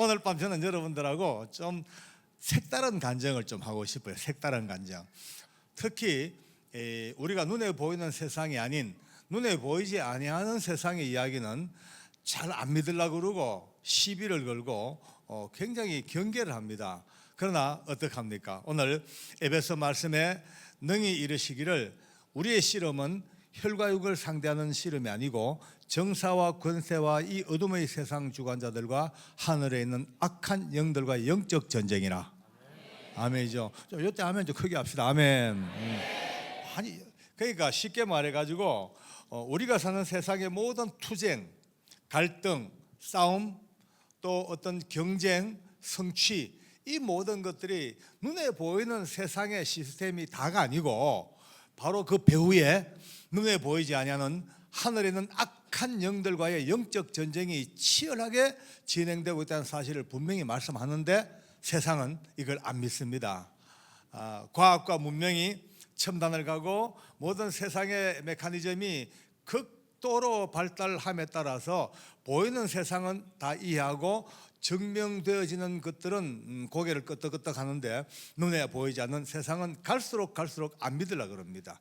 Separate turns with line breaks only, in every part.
오늘 밤 저는 여러분들하고 좀 색다른 간증을 좀 하고 싶어요. 색다른 간증. 특히 우리가 눈에 보이는 세상이 아닌 눈에 보이지 아니하는 세상의 이야기는 잘 안 믿으려고 그러고 시비를 걸고 굉장히 경계를 합니다. 그러나 어떡합니까? 오늘 에베소 말씀에 능히 이르시기를 우리의 씨름은 혈과 육을 상대하는 씨름이 아니고 정사와 권세와 이 어둠의 세상 주관자들과 하늘에 있는 악한 영들과 영적 전쟁이라. 아멘이죠. 좀 이때 아멘 좀 크게 합시다. 아멘. 아니 그러니까 쉽게 말해가지고 우리가 사는 세상의 모든 투쟁, 갈등, 싸움, 또 어떤 경쟁, 성취, 이 모든 것들이 눈에 보이는 세상의 시스템이 다가 아니고 바로 그 배후에 눈에 보이지 아니하는 하늘에 있는 악한 영들과의 영적 전쟁이 치열하게 진행되고 있다는 사실을 분명히 말씀하는데 세상은 이걸 안 믿습니다. 과학과 문명이 첨단을 가고 모든 세상의 메커니즘이 극도로 발달함에 따라서 보이는 세상은 다 이해하고 증명되어지는 것들은 고개를 끄덕끄덕 하는데 눈에 보이지 않는 세상은 갈수록 안 믿으려고 그럽니다.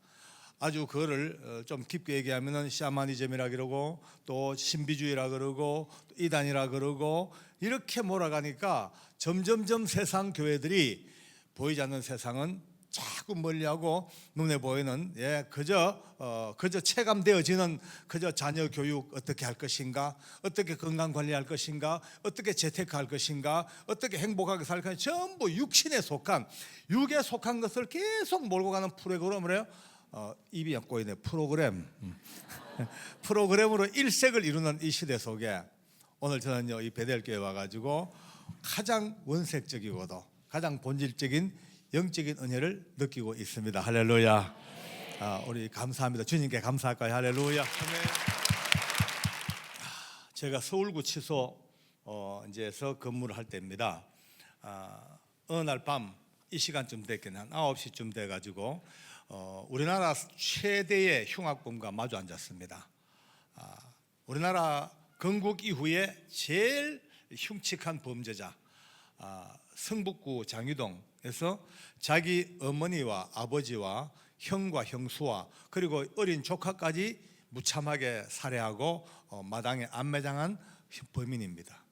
아주 그거를 좀 깊게 얘기하면은 샤머니즘이라 그러고 또 신비주의라 그러고 또 이단이라 그러고 이렇게 몰아가니까 점점점 세상 교회들이 보이지 않는 세상은 자꾸 멀리하고 눈에 보이는 그저 체감되어지는 그저 자녀 교육 어떻게 할 것인가, 어떻게 건강 관리할 것인가, 어떻게 재테크할 것인가, 어떻게 행복하게 살 것인가, 전부 육신에 속한 육에 속한 것을 계속 몰고 가는 프로그램을 해요. 입이 안 꼬이네. 프로그램으로 일색을 이루는 이 시대 속에 오늘 저는요 이 베델교회 와가지고 가장 원색적이고도 가장 본질적인 영적인 은혜를 느끼고 있습니다. 할렐루야. 우리 감사합니다. 주님께 감사할까요? 할렐루야. 제가 서울구치소 이제서 근무를 할 때입니다. 어느 날 밤 이 시간쯤 됐겠네. 한 9시쯤 돼가지고 우리나라 최대의 흉악범과 마주 앉았습니다. 우리나라 건국 이후에 제일 흉측한 범죄자 성북구 장유동에서 자기 어머니와 아버지와 형과 형수와 그리고 어린 조카까지 무참하게 살해하고 마당에 안매장한 범인입니다.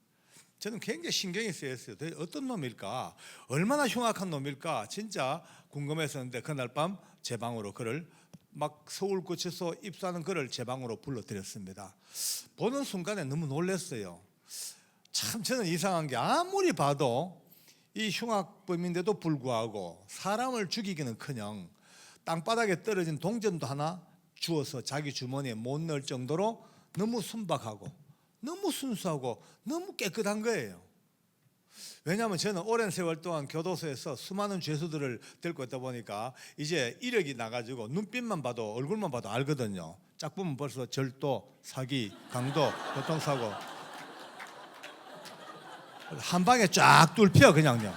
저는 굉장히 신경이 쓰였어요. 어떤 놈일까? 얼마나 흉악한 놈일까? 진짜 궁금했었는데 그날 밤 제 방으로 그를 막 서울구치소 입사하는 그를 제 방으로 불러들였습니다. 보는 순간에 너무 놀랐어요. 참 저는 이상한 게 아무리 봐도 이 흉악범인데도 불구하고 사람을 죽이기는커녕 땅바닥에 떨어진 동전도 하나 주워서 자기 주머니에 못 넣을 정도로 너무 순박하고 너무 순수하고 너무 깨끗한 거예요. 왜냐하면 저는 오랜 세월 동안 교도소에서 수많은 죄수들을 데리고 있다 보니까 이제 이력이 나가지고 눈빛만 봐도 얼굴만 봐도 알거든요. 짝 보면 벌써 절도, 사기, 강도, 교통사고 한 방에 쫙 뚫혀 그냥요.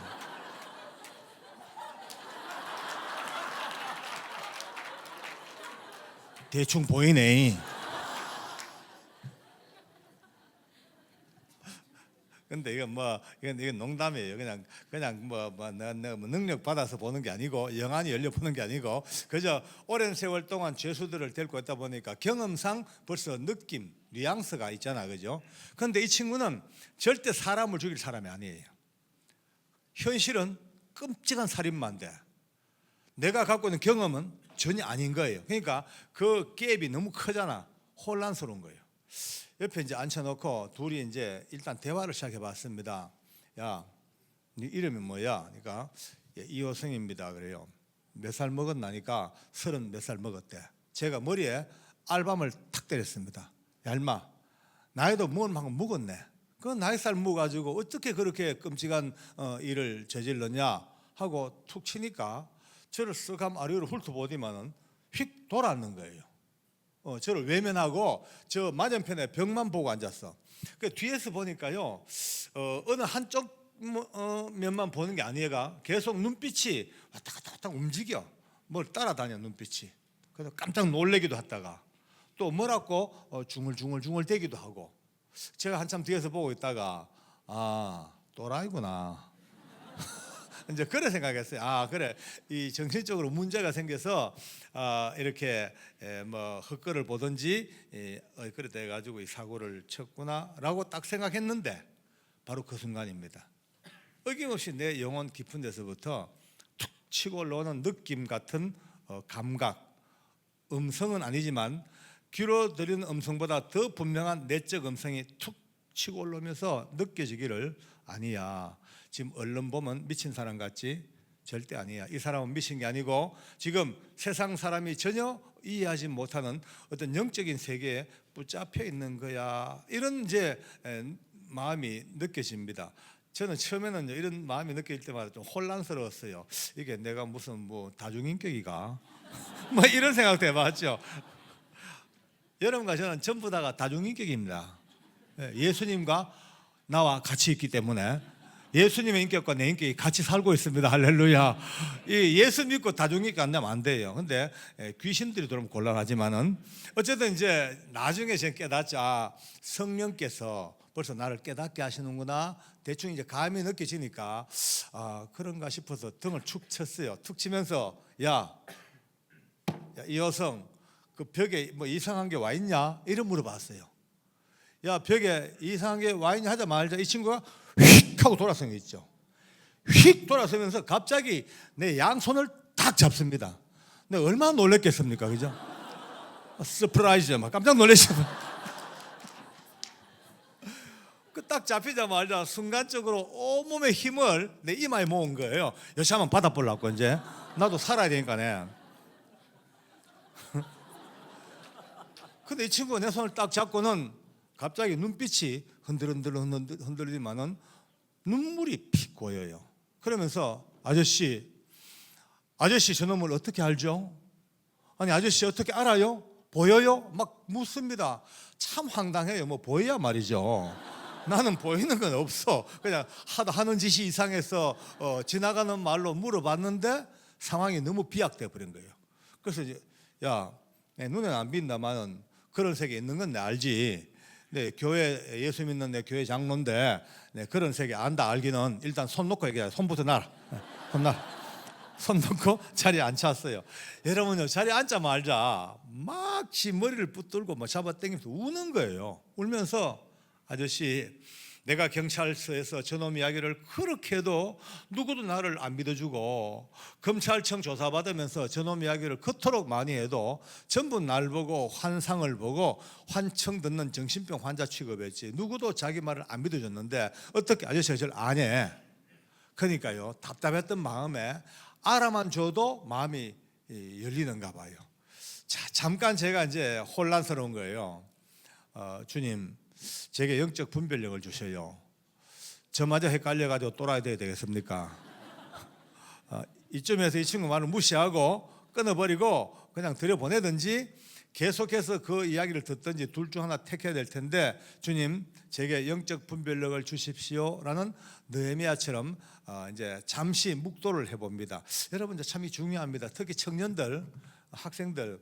대충 보이네. 근데 이건 농담이에요. 그냥 능력 받아서 보는 게 아니고 영안이 열려 보는 게 아니고 그저 오랜 세월 동안 죄수들을 데리고 있다 보니까 경험상 벌써 느낌, 뉘앙스가 있잖아, 그죠? 그런데 이 친구는 절대 사람을 죽일 사람이 아니에요. 현실은 끔찍한 살인마인데 내가 갖고 있는 경험은 전혀 아닌 거예요. 그러니까 그 갭이 너무 크잖아. 혼란스러운 거예요. 옆에 이제 앉혀놓고 둘이 이제 일단 대화를 시작해봤습니다. 야, 네 이름이 뭐야? 그러니까 이호성입니다. 그래요. 몇 살 먹었나니까 34살 먹었대. 제가 머리에 알밤을 탁 때렸습니다. 야, 인마, 나이도 먹은 먹었네. 그 나이 살 먹어가지고 어떻게 그렇게 끔찍한 일을 저질렀냐 하고 툭 치니까 저를 쓱 아래로 훑어보더니만은 휙 돌아앉는 거예요. 저를 외면하고 저 맞은편에 벽만 보고 앉았어. 그 뒤에서 보니까요, 어느 한쪽 면만 보는 게 아니라 계속 눈빛이 왔다 갔다 움직여. 뭘 따라다녀 눈빛이. 그래서 깜짝 놀래기도 했다가 또 뭐라고 중얼중얼 대기도 하고. 제가 한참 뒤에서 보고 있다가 또라이구나. 이제 그래 생각했어요. 아 그래, 이 정신적으로 문제가 생겨서 이렇게 뭐 헛거를 보든지 그래 돼 가지고 이 사고를 쳤구나라고 딱 생각했는데 바로 그 순간입니다. 어김없이 내 영혼 깊은 데서부터 툭 치고 올라오는 느낌 같은 감각, 음성은 아니지만 귀로 들리는 음성보다 더 분명한 내적 음성이 툭 치고 올라오면서 느껴지기를, 아니야, 지금 얼른 보면 미친 사람 같지? 절대 아니야. 이 사람은 미친 게 아니고 지금 세상 사람이 전혀 이해하지 못하는 어떤 영적인 세계에 붙잡혀 있는 거야. 이런 이제 마음이 느껴집니다. 저는 처음에는 이런 마음이 느낄 때마다 좀 혼란스러웠어요. 이게 내가 무슨 뭐 다중인격이가 뭐 이런 생각도 해봤죠. 여러분과 저는 전부 다가 다중인격입니다. 예수님과 나와 같이 있기 때문에 예수님의 인격과 내 인격이 같이 살고 있습니다. 할렐루야. 예수 믿고 다중인격 안 되면 안 돼요. 근데 귀신들이 들어오면 곤란하지만은 어쨌든 이제 나중에 제가 깨닫죠. 성령께서 벌써 나를 깨닫게 하시는구나. 대충 이제 감이 느껴지니까 그런가 싶어서 등을 축 쳤어요. 툭 치면서 이 여성 그 벽에 뭐 이상한 게 와 있냐? 이런 물어봤어요. 야, 벽에 이상한 게 와 있냐 하자마자 이 친구가 휙 하고 돌아선 게 있죠. 휙 돌아서면서 갑자기 내 양손을 딱 잡습니다. 근데 얼마나 놀랬겠습니까, 그죠? 서프라이즈, 막 깜짝 놀라시죠. 그 딱 잡히자마자 순간적으로 온몸의 힘을 내 이마에 모은 거예요. 여시 한번 받아보려고 이제 나도 살아야 되니까네. 근데 이 친구가 내 손을 딱 잡고는 갑자기 눈빛이 흔들리지만은 눈물이 픽 고여요. 그러면서 아저씨 저놈을 어떻게 알죠? 아니 아저씨 어떻게 알아요? 보여요? 막 묻습니다. 참 황당해요. 뭐 보여야 말이죠. 나는 보이는 건 없어. 그냥 하는 짓이 이상해서 지나가는 말로 물어봤는데 상황이 너무 비약돼 버린 거예요. 그래서 이제 내 눈에는 안 빈다마는 그런 세계 있는 건 내 알지. 네, 교회 예수 믿는 내 교회 장로인데 그런 세계 안다 알기는 일단 손 놓고 얘기해. 손부터 놔라. 손 놓고 자리에 앉혔어요. 여러분요, 자리에 앉자마자 막 지 머리를 붙들고 막 잡아당기면서 우는 거예요. 울면서 아저씨, 내가 경찰서에서 저놈 이야기를 그렇게 해도 누구도 나를 안 믿어주고 검찰청 조사받으면서 저놈 이야기를 그토록 많이 해도 전부 날 보고 환상을 보고 환청 듣는 정신병 환자 취급했지 누구도 자기 말을 안 믿어줬는데 어떻게 아저씨가 저를 안 해? 그러니까요, 답답했던 마음에 알아만 줘도 마음이 열리는가 봐요. 자, 잠깐 제가 이제 혼란스러운 거예요. 주님, 제게 영적 분별력을 주셔요. 저마저 헷갈려가지고 또라이 돼야 되겠습니까? 이쯤에서 이 친구 말을 무시하고 끊어버리고 그냥 들여보내든지 계속해서 그 이야기를 듣든지 둘 중 하나 택해야 될 텐데, 주님, 제게 영적 분별력을 주십시오라는 느헤미야처럼 이제 잠시 묵도를 해봅니다. 여러분, 참이 중요합니다. 특히 청년들, 학생들,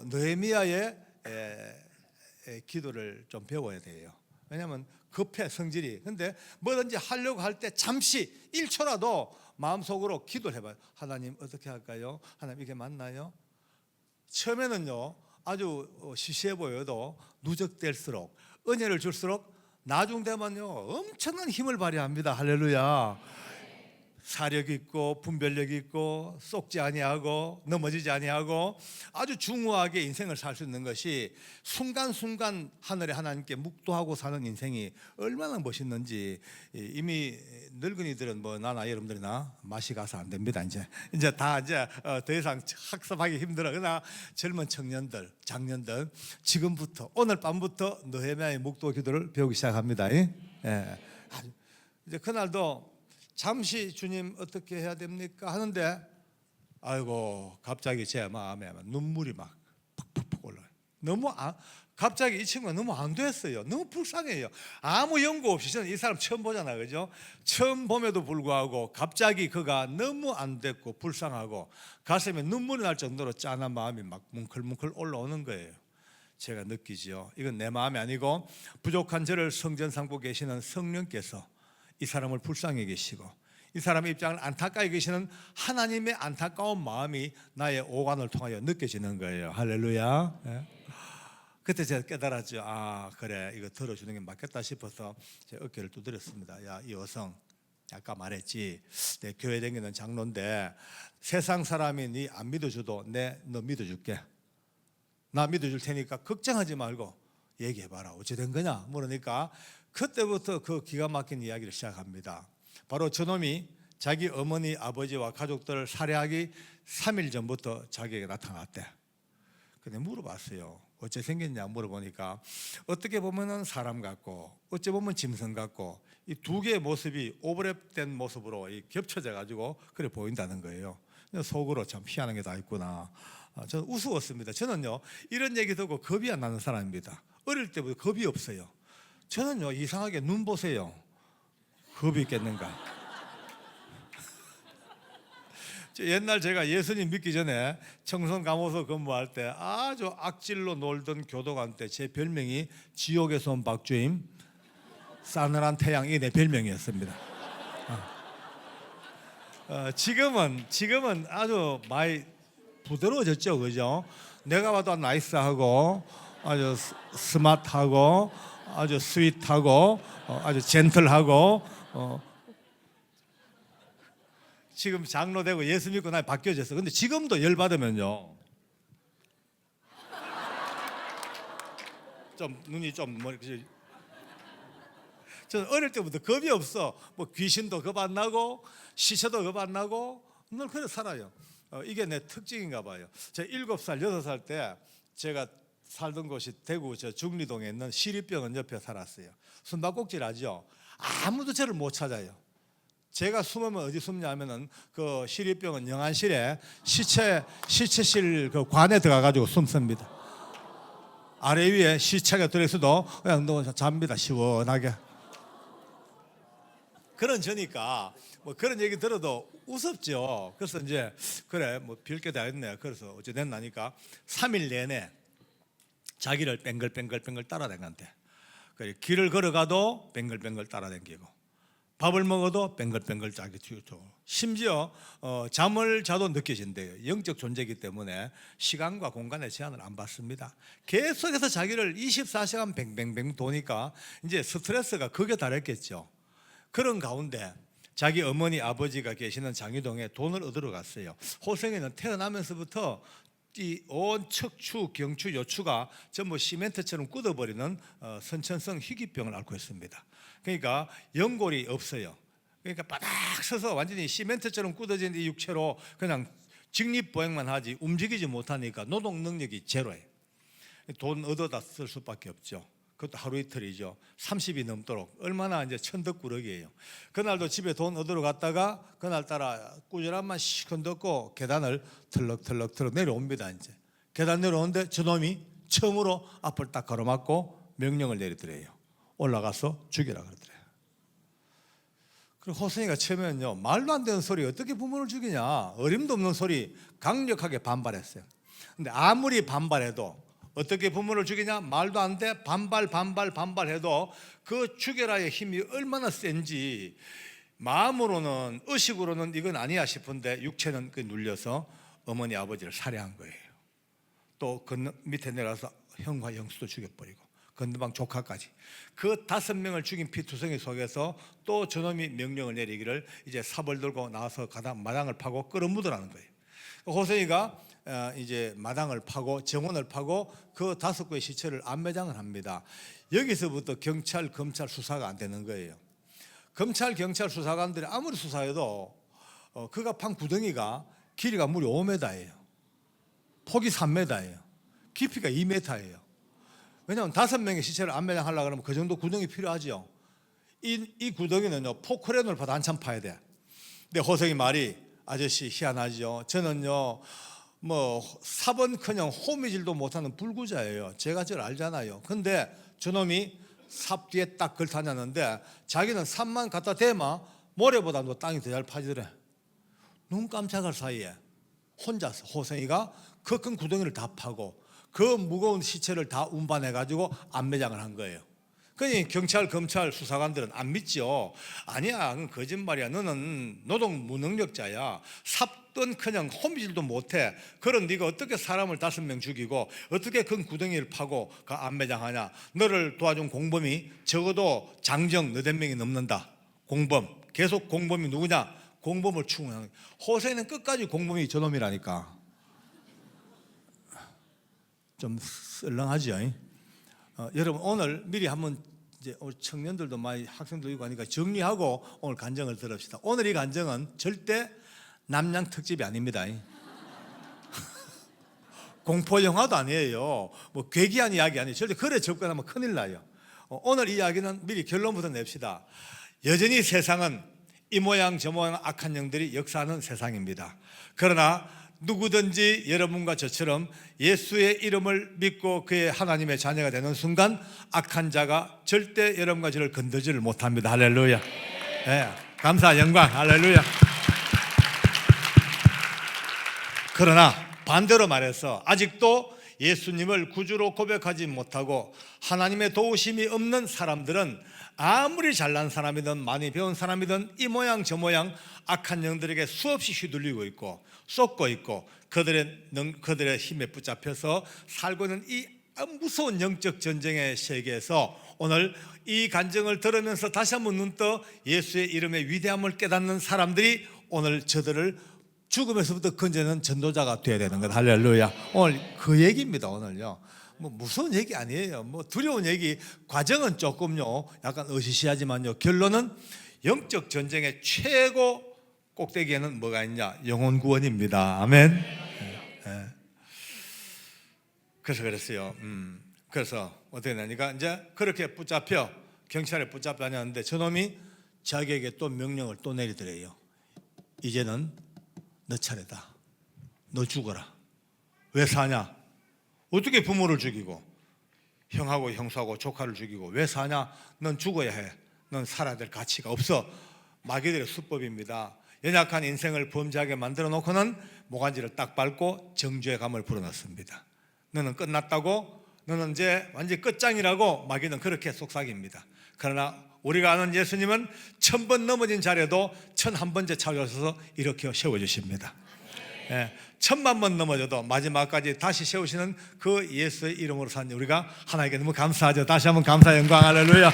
느헤미야의 기도를 좀 배워야 돼요. 왜냐하면 급해, 성질이. 근데 뭐든지 하려고 할 때 잠시 1초라도 마음속으로 기도를 해봐요. 하나님 어떻게 할까요? 하나님 이게 맞나요? 처음에는요 아주 시시해 보여도 누적될수록, 은혜를 줄수록 나중 되면요 엄청난 힘을 발휘합니다. 할렐루야. 사력 있고 분별력 있고 속지 아니하고 넘어지지 아니하고 아주 중후하게 인생을 살 수 있는 것이 순간순간 하늘의 하나님께 묵도하고 사는 인생이 얼마나 멋있는지. 이미 늙은이들은 뭐 나나 여러분들이나 맛이 가서 안 됩니다. 이제 다 더 이상 학습하기 힘들어. 그러나 젊은 청년들, 장년들 지금부터, 오늘 밤부터 느헤미야의 묵도 기도를 배우기 시작합니다. 예. 이제 그날도 잠시 주님 어떻게 해야 됩니까? 하는데 아이고 갑자기 제 마음에 눈물이 막 푹푹푹 올라요. 너무 갑자기 이 친구가 너무 안 됐어요. 너무 불쌍해요. 아무 연고 없이, 저는 이 사람 처음 보잖아요, 그죠? 처음 봄에도 불구하고 갑자기 그가 너무 안 됐고 불쌍하고 가슴에 눈물이 날 정도로 짠한 마음이 막 뭉클뭉클 올라오는 거예요. 제가 느끼지요. 이건 내 마음이 아니고 부족한 저를 성전 삼고 계시는 성령께서 이 사람을 불쌍히 계시고 이 사람의 입장을 안타까이 계시는 하나님의 안타까운 마음이 나의 오간을 통하여 느껴지는 거예요. 할렐루야. 예. 그때 제가 깨달았죠. 아 그래, 이거 들어주는 게 맞겠다 싶어서 제 어깨를 두드렸습니다. 야, 이 여성, 아까 말했지, 내 교회 다니는 장로인데 세상 사람이 네 안 믿어줘도 너 믿어줄게. 나 믿어줄 테니까 걱정하지 말고 얘기해봐라. 어찌 된 거냐 물으니까 그때부터 그 기가 막힌 이야기를 시작합니다. 바로 저놈이 자기 어머니 아버지와 가족들을 살해하기 3일 전부터 자기에게 나타났대. 근데 물어봤어요. 어째 생겼냐 물어보니까 어떻게 보면은 사람 같고 어찌 보면 짐승 같고 이 두 개의 모습이 오버랩된 모습으로 겹쳐져 가지고 그래 보인다는 거예요. 속으로 참 희한한 게 다 있구나. 저는 우스웠습니다. 저는요 이런 얘기 듣고 겁이 안 나는 사람입니다. 어릴 때부터 겁이 없어요. 저는요 이상하게 눈 보세요. 겁이 있겠는가. 옛날 제가 예수님 믿기 전에 청송감호소 근무할 때 아주 악질로 놀던 교도관 때 제 별명이 지옥에서 온 박주임, 싸늘한 태양, 이게 내 별명이었습니다. 지금은 아주 많이 부드러워졌죠, 그죠? 내가 봐도 나이스하고 아주 스마트하고 아주 스윗하고 아주 젠틀하고 지금 장로 되고 예수 믿고 나 바뀌어졌어. 근데 지금도 열 받으면요, 좀 눈이 좀 뭐, 저는 어릴 때부터 겁이 없어. 뭐 귀신도 겁 안 나고 시체도 겁 안 나고 늘 그래 살아요. 이게 내 특징인가 봐요. 제가 7살, 6살 때 제가 살던 곳이 대구 저 중리동에 있는 시립병원 옆에 살았어요. 숨바꼭질 하죠. 아무도 저를 못 찾아요. 제가 숨으면 어디 숨냐면은 그 시립병원 영안실에 시체실 그 관에 들어가 가지고 숨습니다. 아래 위에 시체가 들어있어도 그냥 잡니다. 시원하게. 그런 저니까 뭐 그런 얘기 들어도 우습죠. 그래서 이제 그래 뭐 빌게 다 했네. 그래서 어찌 됐나니까 3일 내내 자기를 뱅글뱅글 따라다녔대. 그래 길을 걸어가도 뱅글뱅글 따라다니고 밥을 먹어도 뱅글뱅글 자기 뒤로. 심지어 잠을 자도 느껴진대요. 영적 존재이기 때문에 시간과 공간의 제한을 안 받습니다. 계속해서 자기를 24시간 뱅뱅뱅 도니까 이제 스트레스가 극에 달했겠죠. 그런 가운데 자기 어머니 아버지가 계시는 장유동에 돈을 얻으러 갔어요. 호성이는 태어나면서부터 이 온 척추, 경추, 요추가 전부 시멘트처럼 굳어버리는 선천성 희귀병을 앓고 있습니다. 그러니까 연골이 없어요. 그러니까 바닥 서서 완전히 시멘트처럼 굳어진 이 육체로 그냥 직립보행만 하지 움직이지 못하니까 노동 능력이 제로예요. 돈 얻어다 쓸 수밖에 없죠. 그것도 하루 이틀이죠. 30이 넘도록 얼마나 이제 천덕꾸러기예요. 그날도 집에 돈 얻으러 갔다가 그날따라 꾸지람만 시큰 듣고 계단을 털럭 내려옵니다. 이제 계단 내려오는데 저놈이 처음으로 앞을 딱 가로막고 명령을 내리더래요. 올라가서 죽이라 그러더래요. 그리고 호승이가 처음에는요 말도 안 되는 소리 어떻게 부모를 죽이냐 어림도 없는 소리 강력하게 반발했어요. 근데 아무리 반발해도 어떻게 부모를 죽이냐 말도 안 돼 반발해도 그 죽여라의 힘이 얼마나 센지 마음으로는 의식으로는 이건 아니야 싶은데 육체는 그 눌려서 어머니 아버지를 살해한 거예요. 또 그 밑에 내려가서 형과 형수도 죽여버리고 건너방 조카까지 그 5명을 죽인 피투성이 속에서 또 저놈이 명령을 내리기를 이제 삽을 들고 나와서 마당을 파고 끌어묻으라는 거예요. 호세이가 이제 마당을 파고 정원을 파고 그 5구의 시체를 안매장을 합니다. 여기서부터 경찰, 검찰 수사가 안 되는 거예요. 검찰, 경찰 수사관들이 아무리 수사해도 그가 판 구덩이가 길이가 무려 5m예요. 폭이 3m예요. 깊이가 2m예요. 왜냐하면 5명의 시체를 안매장하려고 그러면 그 정도 구덩이 필요하죠. 이 구덩이는요 포크레인을 봐도 한참 파야 돼. 근데 호성이 말이 아저씨 희한하죠. 저는요 뭐 삽은커녕 호미질도 못하는 불구자예요. 제가 저를 알잖아요. 근데 저놈이 삽 뒤에 딱 걸타냐는데 자기는 삽만 갖다 대면 모래보다도 땅이 더 잘 파지더래. 눈 깜짝할 사이에 혼자서 호성이가 그 큰 구덩이를 다 파고 그 무거운 시체를 다 운반해가지고 안매장을 한 거예요. 그러니 경찰, 검찰, 수사관들은 안 믿죠. 아니야, 그건 거짓말이야. 너는 노동 무능력자야. 삽던커녕 호미질도 못해. 그런 네가 어떻게 사람을 5명 죽이고 어떻게 큰 구덩이를 파고 그 안매장하냐. 너를 도와준 공범이 적어도 장정 8명이 넘는다. 공범, 계속 공범이 누구냐? 공범을 추궁하는 거예요. 호세는 끝까지 공범이 저놈이라니까. 좀 썰렁하죠. 여러분 오늘 미리 한번 이제 우리 청년들도 많이 학생들도 있고 하니까 정리하고 오늘 간증을 들읍시다. 오늘 이 간증은 절대 남양 특집이 아닙니다. 공포 영화도 아니에요. 뭐 괴기한 이야기 아니에요. 절대 그래 접근하면 큰일 나요. 오늘 이 이야기는 미리 결론부터 냅시다. 여전히 세상은 이 모양 저 모양 악한 영들이 역사하는 세상입니다. 그러나 누구든지 여러분과 저처럼 예수의 이름을 믿고 그의 하나님의 자녀가 되는 순간 악한 자가 절대 여러분과 저를 건들지를 못합니다. 할렐루야. 네, 감사 영광. 할렐루야. 그러나 반대로 말해서 아직도 예수님을 구주로 고백하지 못하고 하나님의 도우심이 없는 사람들은 아무리 잘난 사람이든 많이 배운 사람이든 이 모양 저 모양 악한 영들에게 수없이 휘둘리고 있고 쏟고 있고 그들의 힘에 붙잡혀서 살고 있는 이 무서운 영적 전쟁의 세계에서 오늘 이 간증을 들으면서 다시 한번 눈떠 예수의 이름의 위대함을 깨닫는 사람들이 오늘 저들을 죽음에서부터 건져내는 전도자가 되어야 되는 것. 할렐루야. 오늘 그 얘기입니다. 오늘요. 뭐 무서운 얘기 아니에요. 뭐 두려운 얘기. 과정은 조금요 약간 으시시하지만요 결론은 영적 전쟁의 최고 꼭대기에는 뭐가 있냐? 영혼 구원입니다. 아멘. 네. 그래서 그랬어요. 그래서 어떻게 되니까 이제 그렇게 붙잡혀 경찰에 붙잡혔는데 저놈이 자기에게 또 명령을 또 내리더래요. 이제는 너 차례다. 너 죽어라. 왜 사냐? 어떻게 부모를 죽이고 형하고 형수하고 조카를 죽이고 왜 사냐? 넌 죽어야 해. 넌 살아야 될 가치가 없어. 마귀들의 수법입니다. 연약한 인생을 범죄하게 만들어 놓고는 모간지를 딱 밟고 정죄의 감을 불어넣습니다. 너는 끝났다고, 너는 이제 완전히 끝장이라고 마귀는 그렇게 속삭입니다. 그러나 우리가 아는 예수님은 1000번 넘어진 자리에도 1001번째 찾아오셔서 이렇게 세워주십니다. 1000만 번 넘어져도 마지막까지 다시 세우시는 그 예수의 이름으로 산 우리가 하나님께 너무 감사하죠. 다시 한번 감사 영광. 할렐루야.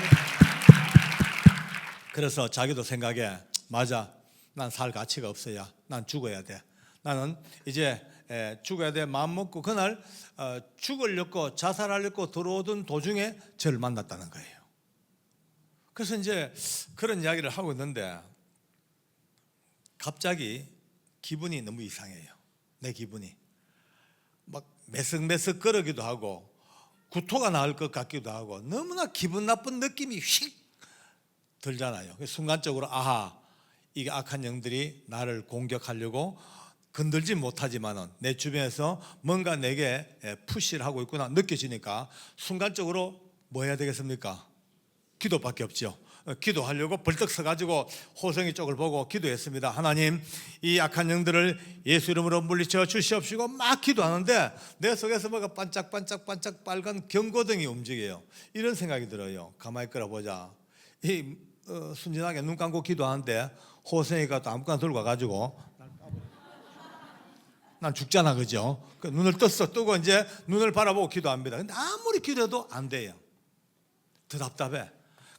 그래서 자기도 생각해. 맞아, 난 살 가치가 없어야. 난 죽어야 돼. 나는 이제 죽어야 돼 마음 먹고 그날 죽으려고 자살하려고 들어오던 도중에 저를 만났다는 거예요. 그래서 이제 그런 이야기를 하고 있는데 갑자기 기분이 너무 이상해요. 내 기분이 막 메석메석 거리기도 하고 구토가 나올 것 같기도 하고 너무나 기분 나쁜 느낌이 휙 들잖아요. 순간적으로 아하, 이게 악한 영들이 나를 공격하려고 건들지 못하지만은 내 주변에서 뭔가 내게 푸시를 하고 있구나 느껴지니까 순간적으로 뭐 해야 되겠습니까? 기도밖에 없죠. 기도하려고 벌떡 서가지고 호성이 쪽을 보고 기도했습니다. 하나님, 이 악한 영들을 예수 이름으로 물리쳐 주시옵시고 막 기도하는데 내 속에서 뭐가 반짝반짝 빨간 경고등이 움직여요. 이런 생각이 들어요. 가만히 끌어보자. 순진하게 눈 감고 기도하는데 호성이가 또 아무거나 들고 와가지고 난 죽잖아, 그죠? 눈을 뜨고 이제 눈을 바라보고 기도합니다. 근데 아무리 기도해도 안 돼요. 더 답답해.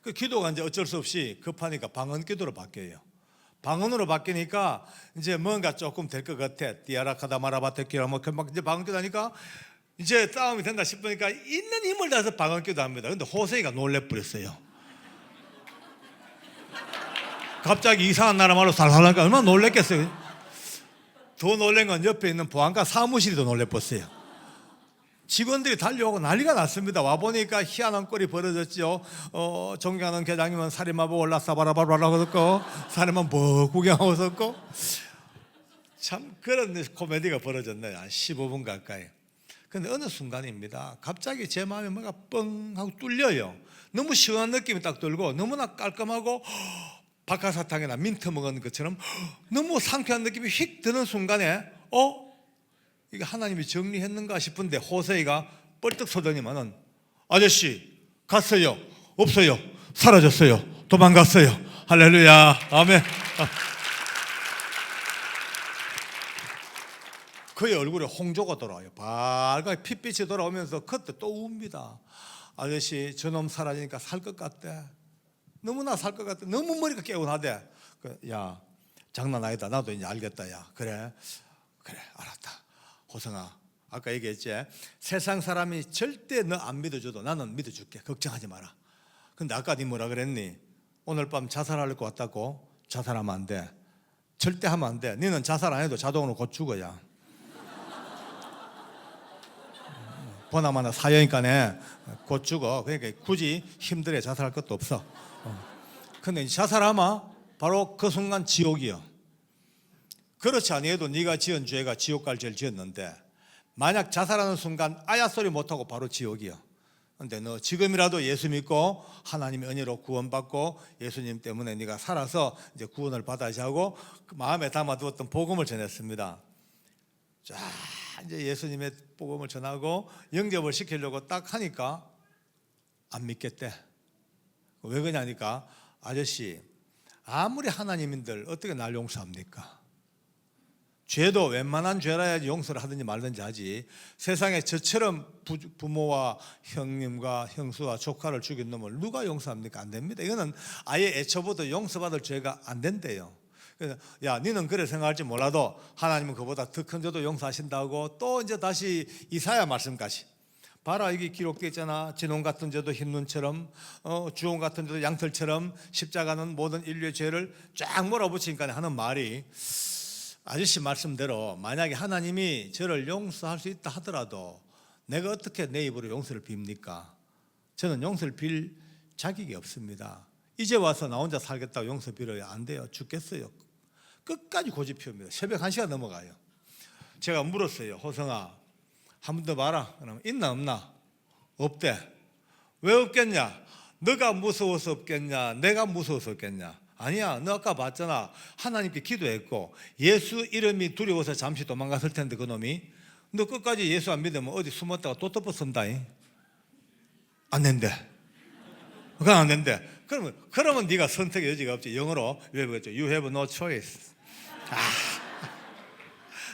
그 기도가 이제 어쩔 수 없이 급하니까 방언 기도로 바뀌어요. 방언으로 바뀌니까 이제 뭔가 조금 될 것 같아. 띠아라카다 마라바테키라 뭐 이제 방언 기도하니까 이제 싸움이 된다 싶으니까 있는 힘을 다해서 방언 기도합니다. 근데 호세이가 놀래 버렸어요. 갑자기 이상한 나라 말로 살살하니까 얼마나 놀랬겠어요. 더 놀란 건 옆에 있는 보안과 사무실이 더 놀랬었어요. 직원들이 달려오고 난리가 났습니다. 와보니까 희한한 꼴이 벌어졌죠. 존경하는 계장님은 살인마 보고 올라사바라바라라고 했고 살인마 뭐 구경하고 있었고 참 그런 코미디가 벌어졌네요. 한 15분 가까이. 근데 어느 순간입니다. 갑자기 제 마음에 뭐가 뻥 하고 뚫려요. 너무 시원한 느낌이 딱 들고 너무나 깔끔하고 박하사탕이나 민트 먹은 것처럼 너무 상쾌한 느낌이 휙 드는 순간에 이게 하나님이 정리했는가 싶은데 호세이가 뻘떡 서더니만은 아저씨 갔어요. 없어요. 사라졌어요. 도망갔어요. 할렐루야. 아멘. 그의 얼굴에 홍조가 돌아와요. 밝게 핏빛이 돌아오면서 그때 또 웁니다. 아저씨, 저놈 사라지니까 살 것 같대. 너무나 살 것 같대. 너무 머리가 개운하대. 야, 장난 아니다. 나도 이제 알겠다. 야, 그래 알았다. 호성아, 아까 얘기했지, 세상 사람이 절대 너 안 믿어줘도 나는 믿어줄게. 걱정하지 마라. 근데 아까 네 뭐라 그랬니? 오늘 밤 자살할 것 같다고? 자살하면 안 돼. 절대 하면 안 돼. 너는 자살 안 해도 자동으로 곧 죽어야. 보나마나 사형이니까네 곧 죽어. 그러니까 굳이 힘들게 자살할 것도 없어. 근데 자살하면 바로 그 순간 지옥이요. 그렇지 아니해도 네가 지은 죄가 지옥 갈 죄를 지었는데, 만약 자살하는 순간 아야 소리 못하고 바로 지옥이요. 근데 너 지금이라도 예수 믿고 하나님의 은혜로 구원받고 예수님 때문에 네가 살아서 이제 구원을 받아야 하고, 그 마음에 담아두었던 복음을 전했습니다. 자, 이제 예수님의 복음을 전하고 영접을 시키려고 딱 하니까 안 믿겠대. 왜 그러냐니까, 아저씨, 아무리 하나님인들 어떻게 날 용서합니까? 죄도 웬만한 죄라야지 용서를 하든지 말든지 하지, 세상에 저처럼 부모와 형님과 형수와 조카를 죽인 놈을 누가 용서합니까? 안 됩니다. 이거는 아예 애초부터 용서받을 죄가 안 된대요. 그래서 야, 너는 그래 생각할지 몰라도 하나님은 그보다 더 큰 죄도 용서하신다고. 또 이제 다시 이사야 말씀까지 봐라, 이게 기록되어 있잖아. 진홍 같은 죄도 흰눈처럼, 주홍 같은 죄도 양털처럼, 십자가는 모든 인류의 죄를 쫙 몰아붙이니까 하는 말이, 아저씨 말씀대로 만약에 하나님이 저를 용서할 수 있다 하더라도 내가 어떻게 내 입으로 용서를 빕니까? 저는 용서를 빌 자격이 없습니다. 이제 와서 나 혼자 살겠다고 용서 빌어야 안 돼요. 죽겠어요. 끝까지 고집 피웁니다. 새벽 1시가 넘어가요. 제가 물었어요. 호성아, 한 번 더 봐라. 그러면 있나 없나? 없대. 왜 없겠냐? 너가 무서워서 없겠냐? 내가 무서워서 없겠냐? 아니야, 너 아까 봤잖아. 하나님께 기도했고 예수 이름이 두려워서 잠시 도망갔을 텐데 그놈이, 너 끝까지 예수 안 믿으면 어디 숨었다가 또 덮어쓴다. 안 된대. 그건 안 된대. 그러면 네가 선택의 여지가 없지. 영어로 외우겠죠. You have no choice.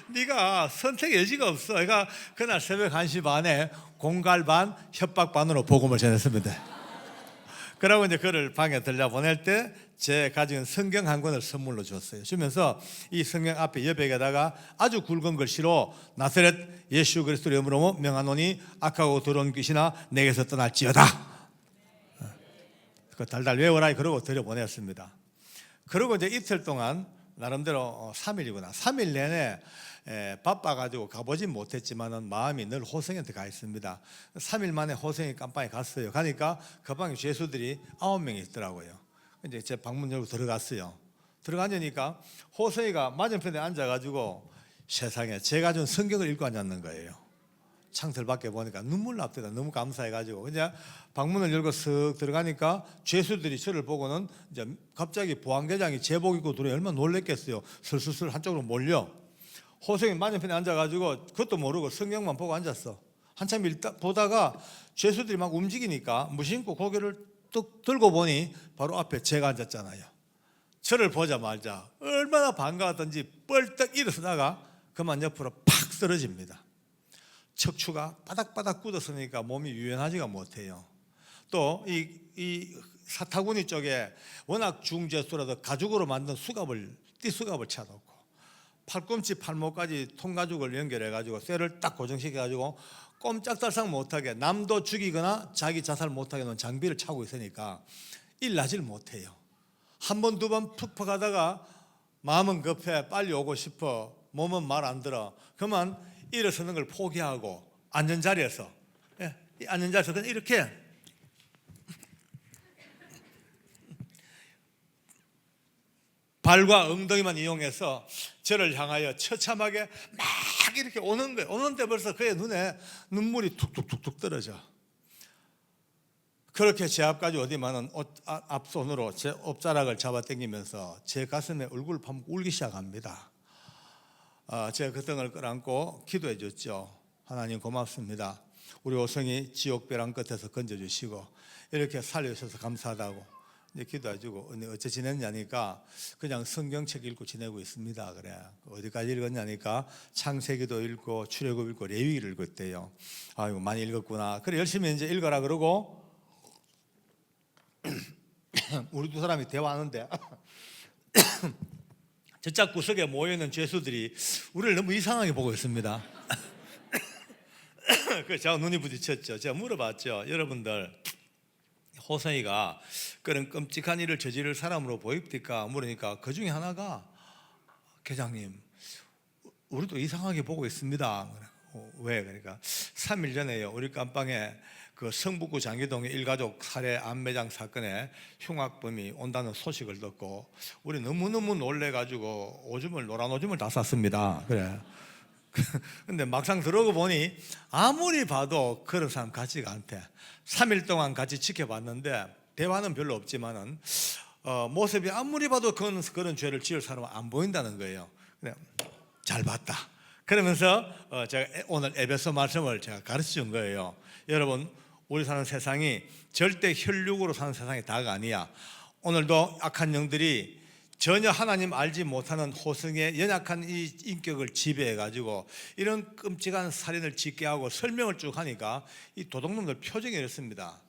네가 선택의 여지가 없어. 그러니까 그날 새벽 1시 반에 공갈 반 협박 반으로 복음을 전했습니다. 그러고 이제 그를 방에 들려보낼 때 제 가진 성경 한 권을 선물로 줬어요. 주면서 이 성경 앞에 여백에다가 아주 굵은 글씨로 나사렛 예수 그리스도의 이름으로 명하노니 악하고 더러운 귀신아 내게서 떠날지어다. 그 달달 외워라. 그러고 들여보냈습니다. 그리고 이제 이틀 동안 나름대로 3일이구나. 3일 내내 바빠가지고 가보진 못했지만은 마음이 늘 호성이한테 가 있습니다. 3일 만에 호성이 깜빵에 갔어요. 가니까 그 방에 죄수들이 9명이 있더라고요. 이제 제 방문 열고 들어갔어요. 들어가니까 호성이가 맞은편에 앉아가지고 세상에 제가 준 성경을 읽고 앉았는 거예요. 창틀 밖에 보니까 눈물 납니다. 너무 감사해가지고. 이제 방문을 열고 쓱 들어가니까 죄수들이 저를 보고는 이제 갑자기 보안계장이 제복 입고 들어오니 얼마나 놀랬겠어요. 슬슬슬 한쪽으로 몰려. 호성이 맞은편에 앉아가지고 그것도 모르고 성경만 보고 앉았어. 한참 보다가 죄수들이 막 움직이니까 무심코 고개를 뚝 들고 보니 바로 앞에 제가 앉았잖아요. 저를 보자마자 얼마나 반가웠던지 뻘떡 일어서다가 그만 옆으로 팍 쓰러집니다. 척추가 바닥바닥 굳었으니까 몸이 유연하지가 못해요. 또 이 사타구니 쪽에 워낙 중죄수라도 가죽으로 만든 띠수갑을 차놓고 팔꿈치 팔목까지 통가죽을 연결해가지고 쇠를 딱 고정시켜가지고 꼼짝달싹 못하게 남도 죽이거나 자기 자살 못하게 놓은 장비를 차고 있으니까 일나질 못해요. 한 번 두 번 푹푹 하다가 마음은 급해 빨리 오고 싶어 몸은 말 안 들어. 그만 일어서는 걸 포기하고 앉은 자리에서 그냥 이렇게 발과 엉덩이만 이용해서 저를 향하여 처참하게 막 이렇게 오는 거예요. 오는데 벌써 그의 눈에 눈물이 툭툭툭툭 떨어져. 그렇게 제 앞까지 오더만은 앞손으로 제 옷자락을 잡아당기면서 제 가슴에 얼굴을 파묻고 울기 시작합니다. 제가 그 등을 끌어안고 기도해 줬죠. 하나님 고맙습니다. 우리 호성이 지옥 벼랑 끝에서 건져주시고 이렇게 살려주셔서 감사하다고 이제 기도해주고 어째 지냈냐니까 그냥 성경책 읽고 지내고 있습니다. 그래 어디까지 읽었냐니까 창세기도 읽고 출애굽 읽고 레위기를 읽었대요. 아이고 많이 읽었구나. 그래 열심히 이제 읽어라 그러고 우리 두 사람이 대화하는데 저짝 구석에 모여있는 죄수들이 우리를 너무 이상하게 보고 있습니다. 그래서 제가 눈이 부딪혔죠. 제가 물어봤죠. 여러분들 호성이가 그런 끔찍한 일을 저지를 사람으로 보입니까? 물으니까 그 중에 하나가 계장님 우리도 이상하게 보고 있습니다. 왜? 그러니까 3일 전에요 우리 깜방에 그 성북구 장기동의 일가족 살해 암매장 사건에 흉악범이 온다는 소식을 듣고 우리 너무너무 놀래가지고 노란 오줌을 다 쌌습니다. 그래. 근데 막상 들어오고 보니 아무리 봐도 그런 사람 같지가 않대. 3일 동안 같이 지켜봤는데 대화는 별로 없지만은 모습이 아무리 봐도 그런 죄를 지을 사람은 안 보인다는 거예요. 그래, 잘 봤다. 그러면서 제가 오늘 에베소 말씀을 제가 가르쳐 준 거예요. 여러분 우리 사는 세상이 절대 혈육으로 사는 세상이 다가 아니야. 오늘도 악한 영들이 전혀 하나님 알지 못하는 호성의 연약한 이 인격을 지배해가지고 이런 끔찍한 살인을 짓게 하고 설명을 쭉 하니까 이 도둑놈들 표정이 이렇습니다.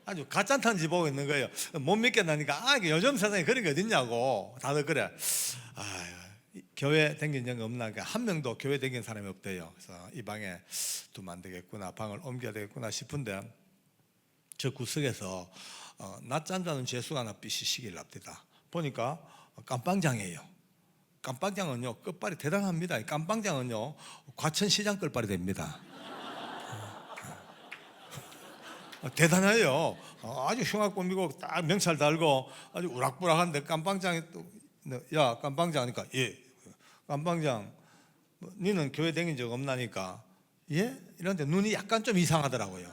아주 가짠탄지 보고 있는 거예요. 못 믿겠다니까 요즘 세상에 그런 게 어딨냐고 다들 그래. 교회 댕긴 적이 없나? 한 명도 교회 댕긴 사람이 없대요. 그래서 이 방에 두면 안 되겠구나, 방을 옮겨야 되겠구나 싶은데 저 구석에서 낮잠 자는 죄수가 하나 삐시시길 납니다. 보니까 깜빵장이에요. 깜빵장은요 끝발이 대단합니다. 깜빵장은요 과천시장 끝발이 됩니다. 대단해요. 아주 흉악범이고 딱 명찰 달고 아주 우락부락한데 깜빵장이 또 야 깜빵장 하니까 예 깜빵장 니는 교회 다닌 적 없나니까 예? 이런데 눈이 약간 좀 이상하더라고요.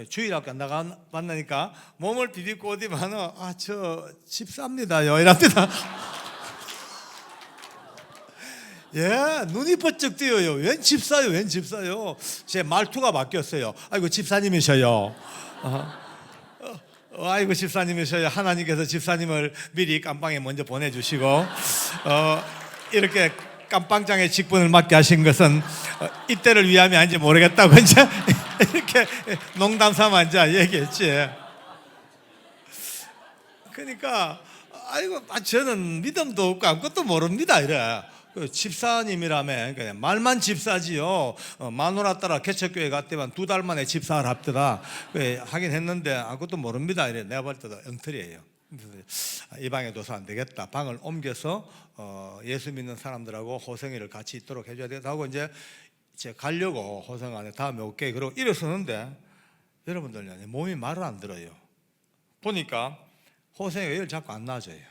주일학교 안 나가니까 몸을 비비고 어디 가면 저 집사입니다요 이랍니다. 예, 눈이 번쩍 뜨여요. 웬 집사요, 웬 집사요. 제 말투가 바뀌었어요. 아이고 집사님이셔요. 아이고 집사님이셔요. 하나님께서 집사님을 미리 깜빵에 먼저 보내주시고 이렇게 깜빵장의 직분을 맡게 하신 것은 이때를 위함이 아닌지 모르겠다고 이제 이렇게 농담 삼아 이제 얘기했지. 그러니까 아이고 저는 믿음도 없고 아무것도 모릅니다 이래. 집사님이라며 그냥 말만 집사지요. 마누라 따라 개척교회 갔더만 2달 만에 집사를 합더라. 하긴 했는데 아무것도 모릅니다 이래. 내가 볼 때도 엉터리예요. 이 방에 둬서 안 되겠다. 방을 옮겨서 예수 믿는 사람들하고 호성이를 같이 있도록 해줘야 되겠다고 이제 가려고 호성 안에 다음에 올게 그러고 일어서는데 여러분들 몸이 말을 안 들어요. 보니까 호성이가 여기를 자꾸 안 놔줘요.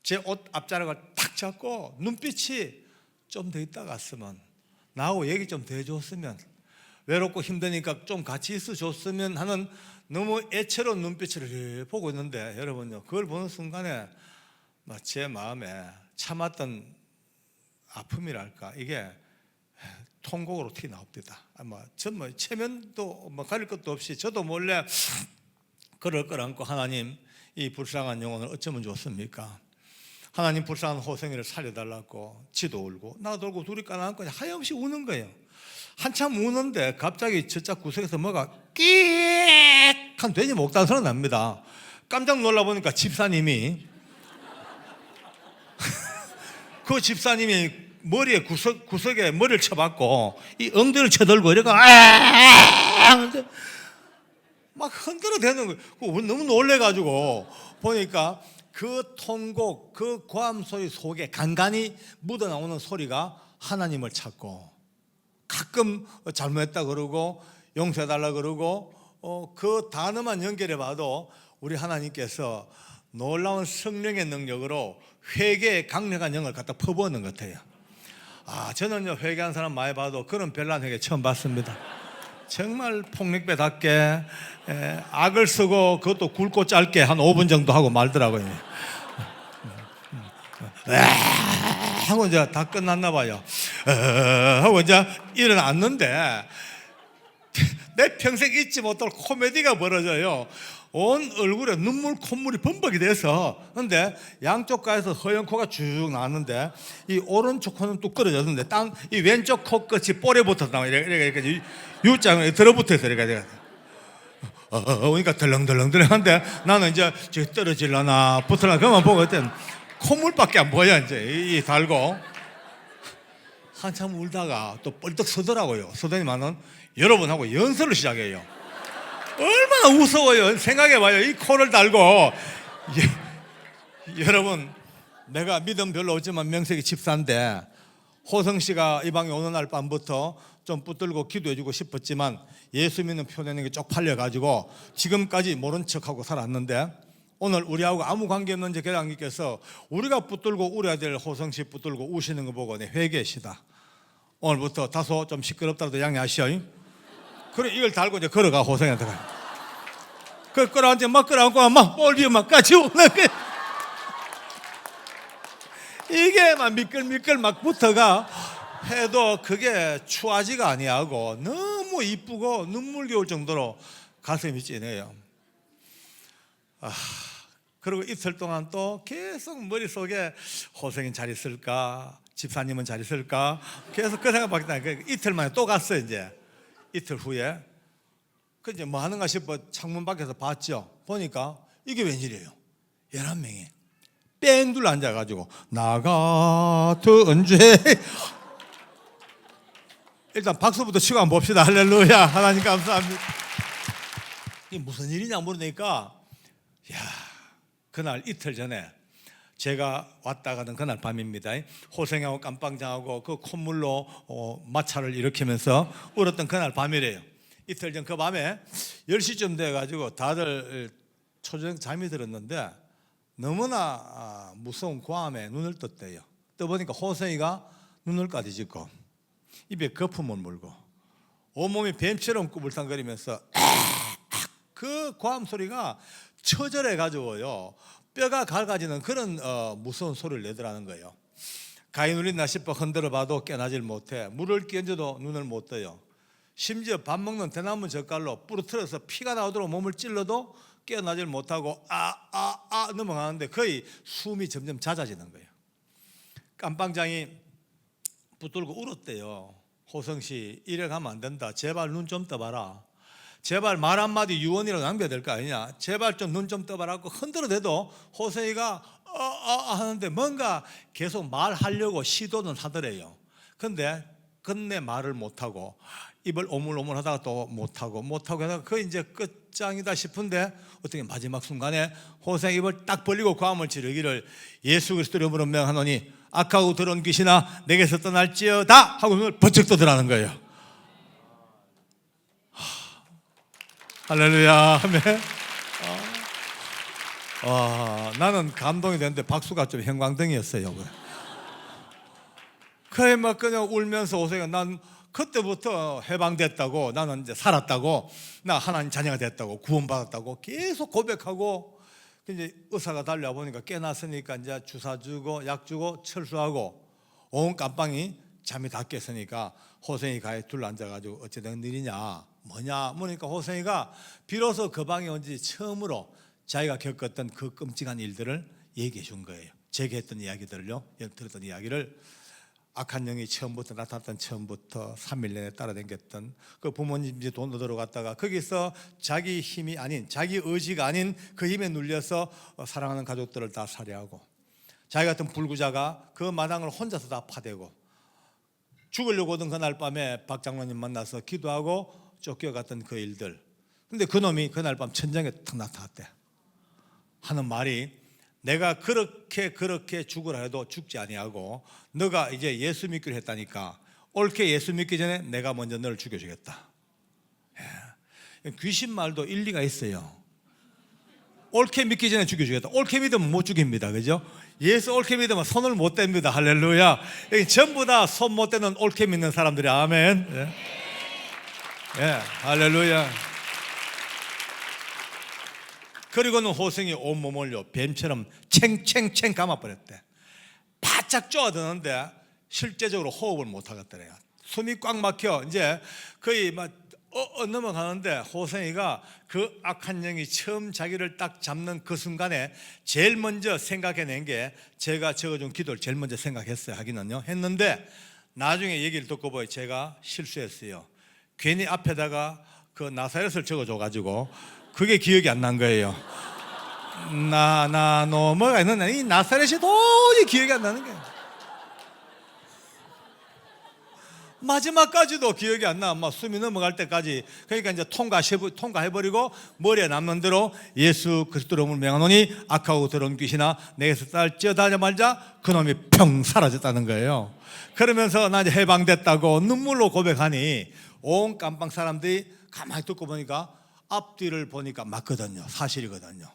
제 옷 앞자락을 탁 잡고 눈빛이 좀 더 있다 갔으면 나하고 얘기 좀 더 해줬으면 외롭고 힘드니까 좀 같이 있어 줬으면 하는 너무 애처로운 눈빛을 보고 있는데 여러분요 그걸 보는 순간에 제 마음에 참았던 아픔이랄까 이게 통곡으로 튀어나옵니다. 전 체면도 가릴 것도 없이 저도 몰래 그럴 걸 안고 하나님 이 불쌍한 영혼을 어쩌면 좋습니까? 하나님 불쌍한 호성이를 살려달라고 지도 울고 나도 울고 둘이 까나안고 하염없이 우는 거예요. 한참 우는데 갑자기 저짝 구석에서 뭐가 끼익한 돼지 목단 소리 납니다. 깜짝 놀라보니까 집사님이 그 집사님이 머리에 구석에 머리를 쳐박고 이 엉덩이를 쳐들고 이래가 막 흔들어 대는 거예요. 너무 놀래가지고 보니까 그 통곡, 그 고함 소리 속에 간간히 묻어나오는 소리가 하나님을 찾고 가끔 잘못했다 그러고 용서해달라 그러고 그 단어만 연결해봐도 우리 하나님께서 놀라운 성령의 능력으로 회개의 강력한 영을 갖다 퍼부었는 것 같아요. 저는요 회개한 사람 많이 봐도 그런 별난 회개 처음 봤습니다. 정말 폭력배답게 악을 쓰고 그것도 굵고 짧게 한 5분 정도 하고 말더라고요. 하고 이제 다 끝났나 봐요. 하고 이제 일어났는데 내 평생 잊지 못할 코미디가 벌어져요. 온 얼굴에 눈물 콧물이 범벅이 돼서, 근데 양쪽 가에서 허연 코가 쭉 나왔는데 이 오른쪽 코는 뚝 떨어졌는데 이 왼쪽 코 끝이 볼에 붙어서 나와. 이렇게 U장에 들어붙어 있어. 이렇게 그러니까 덜렁덜렁덜렁한데 나는 이제 저 떨어질라나 붙을라나 그만 보고 있더니 콧물밖에 안 보여. 이제 이 달고 한참 울다가 또 뻘떡 서더라고요. 서더니만은 여러분하고 연설을 시작해요. 얼마나 무서워요. 생각해봐요. 이 코를 달고 여러분, 내가 믿음 별로 없지만 명색이 집사인데 호성 씨가 이 방에 오는 날 밤부터 좀 붙들고 기도해주고 싶었지만 예수 믿는 표내는 게 쪽팔려가지고 지금까지 모른 척하고 살았는데, 오늘 우리하고 아무 관계없는 계장님께서 우리가 붙들고 울어야 될 호성 씨 붙들고 우시는 거 보고 내 회개시다. 오늘부터 다소 좀 시끄럽다도 양해하시오. 그래 이걸 달고 이제 걸어가. 호성이한테 그 끌어안지 막 끌어안고 막 볼비어 막 까지고 이게 막 미끌미끌 막 붙어가 해도 그게 추하지가 아니하고 너무 이쁘고 눈물겨울 정도로 가슴이 찐해요. 그리고 이틀 동안 또 계속 머릿속에 호성이 잘 있을까, 집사님은 잘 있을까, 계속 그 생각밖에 안 나요. 이틀 만에 또 갔어요. 이제 이틀 후에 그 이제 뭐 하는가 싶어 창문 밖에서 봤죠. 보니까 이게 웬일이에요. 11명이 뺑 둘러 앉아가지고 나 같은 죄. 일단 박수부터 치고 한번 봅시다. 할렐루야. 하나님 감사합니다. 이게 무슨 일이냐 물으니까, 야, 그날 이틀 전에 제가 왔다 가는 그날 밤입니다. 호생하고 깜빵장하고 그 콧물로 마찰을 일으키면서 울었던 그날 밤이래요. 이틀 전 그 밤에 10시쯤 돼가지고 다들 초저녁 잠이 들었는데 너무나 무서운 고함에 눈을 떴대요. 떠보니까 호생이가 눈을까지 짓고 입에 거품을 물고 온몸이 뱀처럼 꾸불탕거리면서 그 고함 소리가 처절해가지고요 뼈가 갈가지는 그런 무서운 소리를 내더라는 거예요. 가위 눌린다 싶어 흔들어봐도 깨나질 못해. 물을 끼얹어도 눈을 못 떠요. 심지어 밥 먹는 대나무 젓갈로 부러뜨려서 피가 나오도록 몸을 찔러도 깨어나질 못하고 넘어가는데 거의 숨이 점점 잦아지는 거예요. 깜빵장이 붙들고 울었대요. 호성씨 이래 가면 안 된다. 제발 눈 좀 떠봐라. 제발 말 한마디 유언이라도 남겨야 될 거 아니냐. 제발 좀 눈 좀 떠봐라고 흔들어대도 호성이가 하는데 뭔가 계속 말하려고 시도는 하더래요. 근데 끝내 말을 못하고 입을 오물오물 하다가 또 못하고 하다가 그 이제 끝장이다 싶은데 어떻게 마지막 순간에 호생이 입을 딱 벌리고 고함을 지르기를 예수 그리스도 이름으로 명하노니 악하고 더러운 귀신아 내게서 떠날지어다 하고 눈을 번쩍 뜨더라는 거예요. 할렐루야. 아멘. 나는 감동이 됐는데 박수가 좀 형광등이었어요. 그래 막 그냥 울면서 호생이 난 그때부터 해방됐다고, 나는 이제 살았다고, 나 하나님 자녀가 됐다고, 구원받았다고 계속 고백하고, 이제 의사가 달려와 보니까 깨났으니까 이제 주사 주고 약 주고 철수하고 온 깜빵이 잠이 다 깼으니까 호생이 가에 둘러앉아가지고 어찌된 일이냐 뭐냐 보니까 호생이가 비로소 그 방에 온 지 처음으로 자기가 겪었던 그 끔찍한 일들을 얘기해 준 거예요. 제게 했던 이야기들을요, 들었던 이야기를. 악한 영이 처음부터 나타났던 처음부터 3일 내내 따라다녔던 그 부모님 집 돈 얻으러 갔다가 거기서 자기 힘이 아닌, 자기 의지가 아닌 그 힘에 눌려서 사랑하는 가족들을 다 살해하고, 자기 같은 불구자가 그 마당을 혼자서 다 파대고, 죽으려고 오던 그날 밤에 박 장로님 만나서 기도하고 쫓겨갔던 그 일들. 근데 그놈이 그날 밤 천장에 탁 나타났대. 하는 말이, 내가 그렇게 죽으라 해도 죽지 아니하고 너가 이제 예수 믿기로 했다니까 옳게 예수 믿기 전에 내가 먼저 너를 죽여주겠다. 귀신 말도 일리가 있어요. 옳게 믿기 전에 죽여주겠다. 옳게 믿으면 못 죽입니다. 그죠? 예수 옳게 믿으면 손을 못 댑니다. 할렐루야. 여기 전부 다 손 못 대는 옳게 믿는 사람들이. 아멘. 예, 할렐루야. 그리고는 호생이 온몸을요 뱀처럼 챙챙챙 감아버렸대. 바짝 쪼아드는데 실제적으로 호흡을 못 하겠더래요. 숨이 꽉 막혀 이제 거의 막 넘어가는데 호성이가 그 악한 영이 처음 자기를 딱 잡는 그 순간에 제일 먼저 생각해낸 게 제가 적어준 기도를 제일 먼저 생각했어요. 하기는요. 했는데 나중에 얘기를 듣고 보니 제가 실수했어요. 괜히 앞에다가 그 나사렛을 적어줘가지고 그게 기억이 안 난 거예요. 너 뭐가 있는데 이 나사렛이 도저히 기억이 안 나는 거예요. 마지막까지도 기억이 안 나. 막 숨이 넘어갈 때까지. 그러니까 이제 통과해버리고 머리에 남는 대로 예수 그리스도로 명하노니 악하고 더러운 귀신아 내게서 딸 말자 그놈이 평 사라졌다는 거예요. 그러면서 나 이제 해방됐다고 눈물로 고백하니 온 깜빵 사람들이 가만히 듣고 보니까 앞뒤를 보니까 맞거든요. 사실이거든요.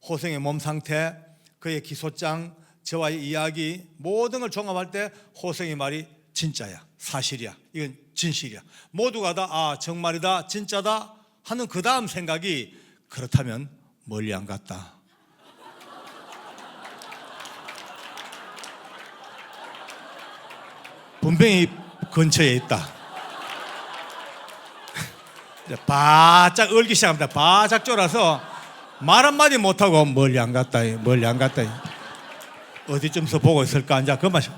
호성의 몸 상태, 그의 기소장, 저와의 이야기 모든 걸 종합할 때 호성의 말이 진짜야, 사실이야, 이건 진실이야. 모두가 다 정말이다, 진짜다 하는 그 다음 생각이 그렇다면 멀리 안 갔다. 분명히 근처에 있다. 바짝 얼기 시작합니다. 바짝 쫄아서 말 한마디 못하고 멀리 안 갔다. 어디쯤서 보고 있을까? 이제 그 맛이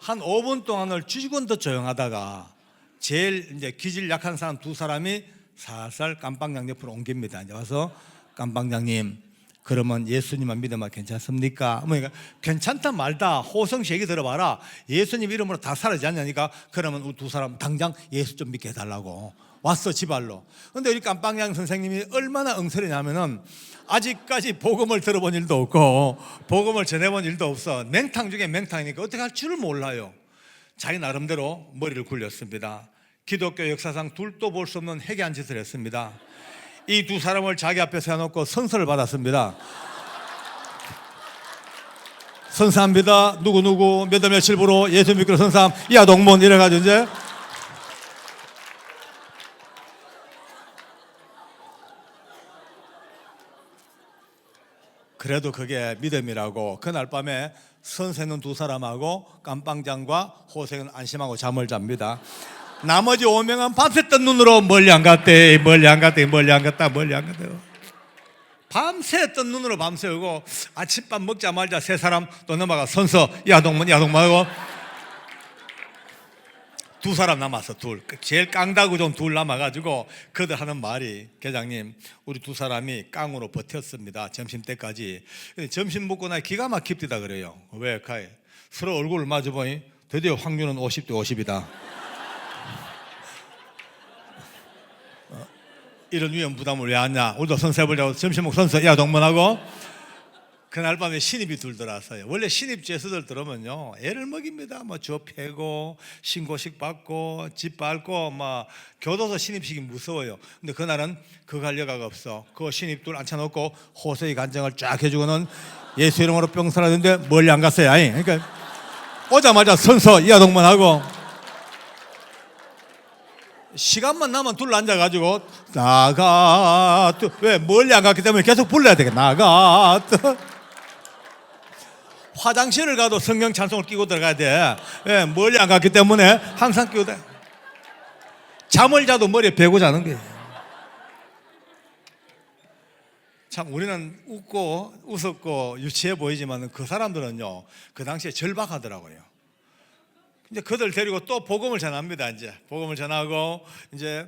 한 5분 동안을 쥐건 더 조용하다가 제일 이제 기질 약한 사람 두 사람이 살살 깜빵장 옆으로 옮깁니다. 이제 와서 깜빵장님, 그러면 예수님만 믿으면 괜찮습니까? 그러니까 괜찮다 말다 호성씨 얘기 들어봐라. 예수님 이름으로 다 사라지지 않냐니까. 그러면 두 사람 당장 예수 좀 믿게 해달라고 왔어, 지발로. 근데 우리 깜빵장 선생님이 얼마나 엉설이냐면은 아직까지 복음을 들어본 일도 없고 복음을 전해본 일도 없어. 맹탕 중에 맹탕이니까 어떻게 할 줄을 몰라요. 자기 나름대로 머리를 굴렸습니다. 기독교 역사상 둘도 볼 수 없는 해괴한 짓을 했습니다. 이 두 사람을 자기 앞에 세워놓고 선서를 받았습니다. 선사합니다. 누구누구 몇 월 며칠부로 예수 믿기로 선사함 이하 동문 이래가지고 이제 그래도 그게 믿음이라고 그날 밤에 선생은 두 사람하고 깜빵장과 호생은 안심하고 잠을 잡니다. 나머지 5명은 밤새 뜬 눈으로 멀리 안 갔다. 밤새 뜬 눈으로 밤새우고 아침밥 먹자마자 세 사람 또 넘어가 선서 야동문하고 두 사람 남았어. 둘 제일 깡다구 좀 둘 남아가지고 그들 하는 말이, 계장님 우리 두 사람이 깡으로 버텼습니다. 점심때까지. 점심 먹고 나 기가 막힙디다 그래요. 왜? 서로 얼굴을 마주보니 드디어 확률은 50대 50이다. 이런 위험 부담을 왜 하냐. 우리도 선서해보려고 점심 먹고 선서 동문하고 그날 밤에 신입이 둘 들어왔어요. 원래 신입 죄수들 들어오면요 애를 먹입니다. 뭐 저 패고 신고식 받고 집 밟고 막 교도소 신입식이 무서워요. 근데 그날은 그 갈 여가가 없어. 그 신입들 앉혀놓고 호소의 간증을 쫙 해주고는 예수 이름으로 뿅 사라졌는데 멀리 안 갔어요. 그러니까 오자마자 선서 이하동문하고 시간만 나면 둘러 앉아가지고 나가 왜 멀리 안 갔기 때문에 계속 불러야 되겠다. 나가 화장실을 가도 성경 찬송을 끼고 들어가야 돼. 왜? 멀리 안 갔기 때문에 항상 끼고 돼. 잠을 자도 머리에 베고 자는 거예요. 참 우리는 웃고 웃었고 유치해 보이지만 그 사람들은요 그 당시에 절박하더라고요. 이제 그들 데리고 또 복음을 전합니다. 이제 복음을 전하고 이제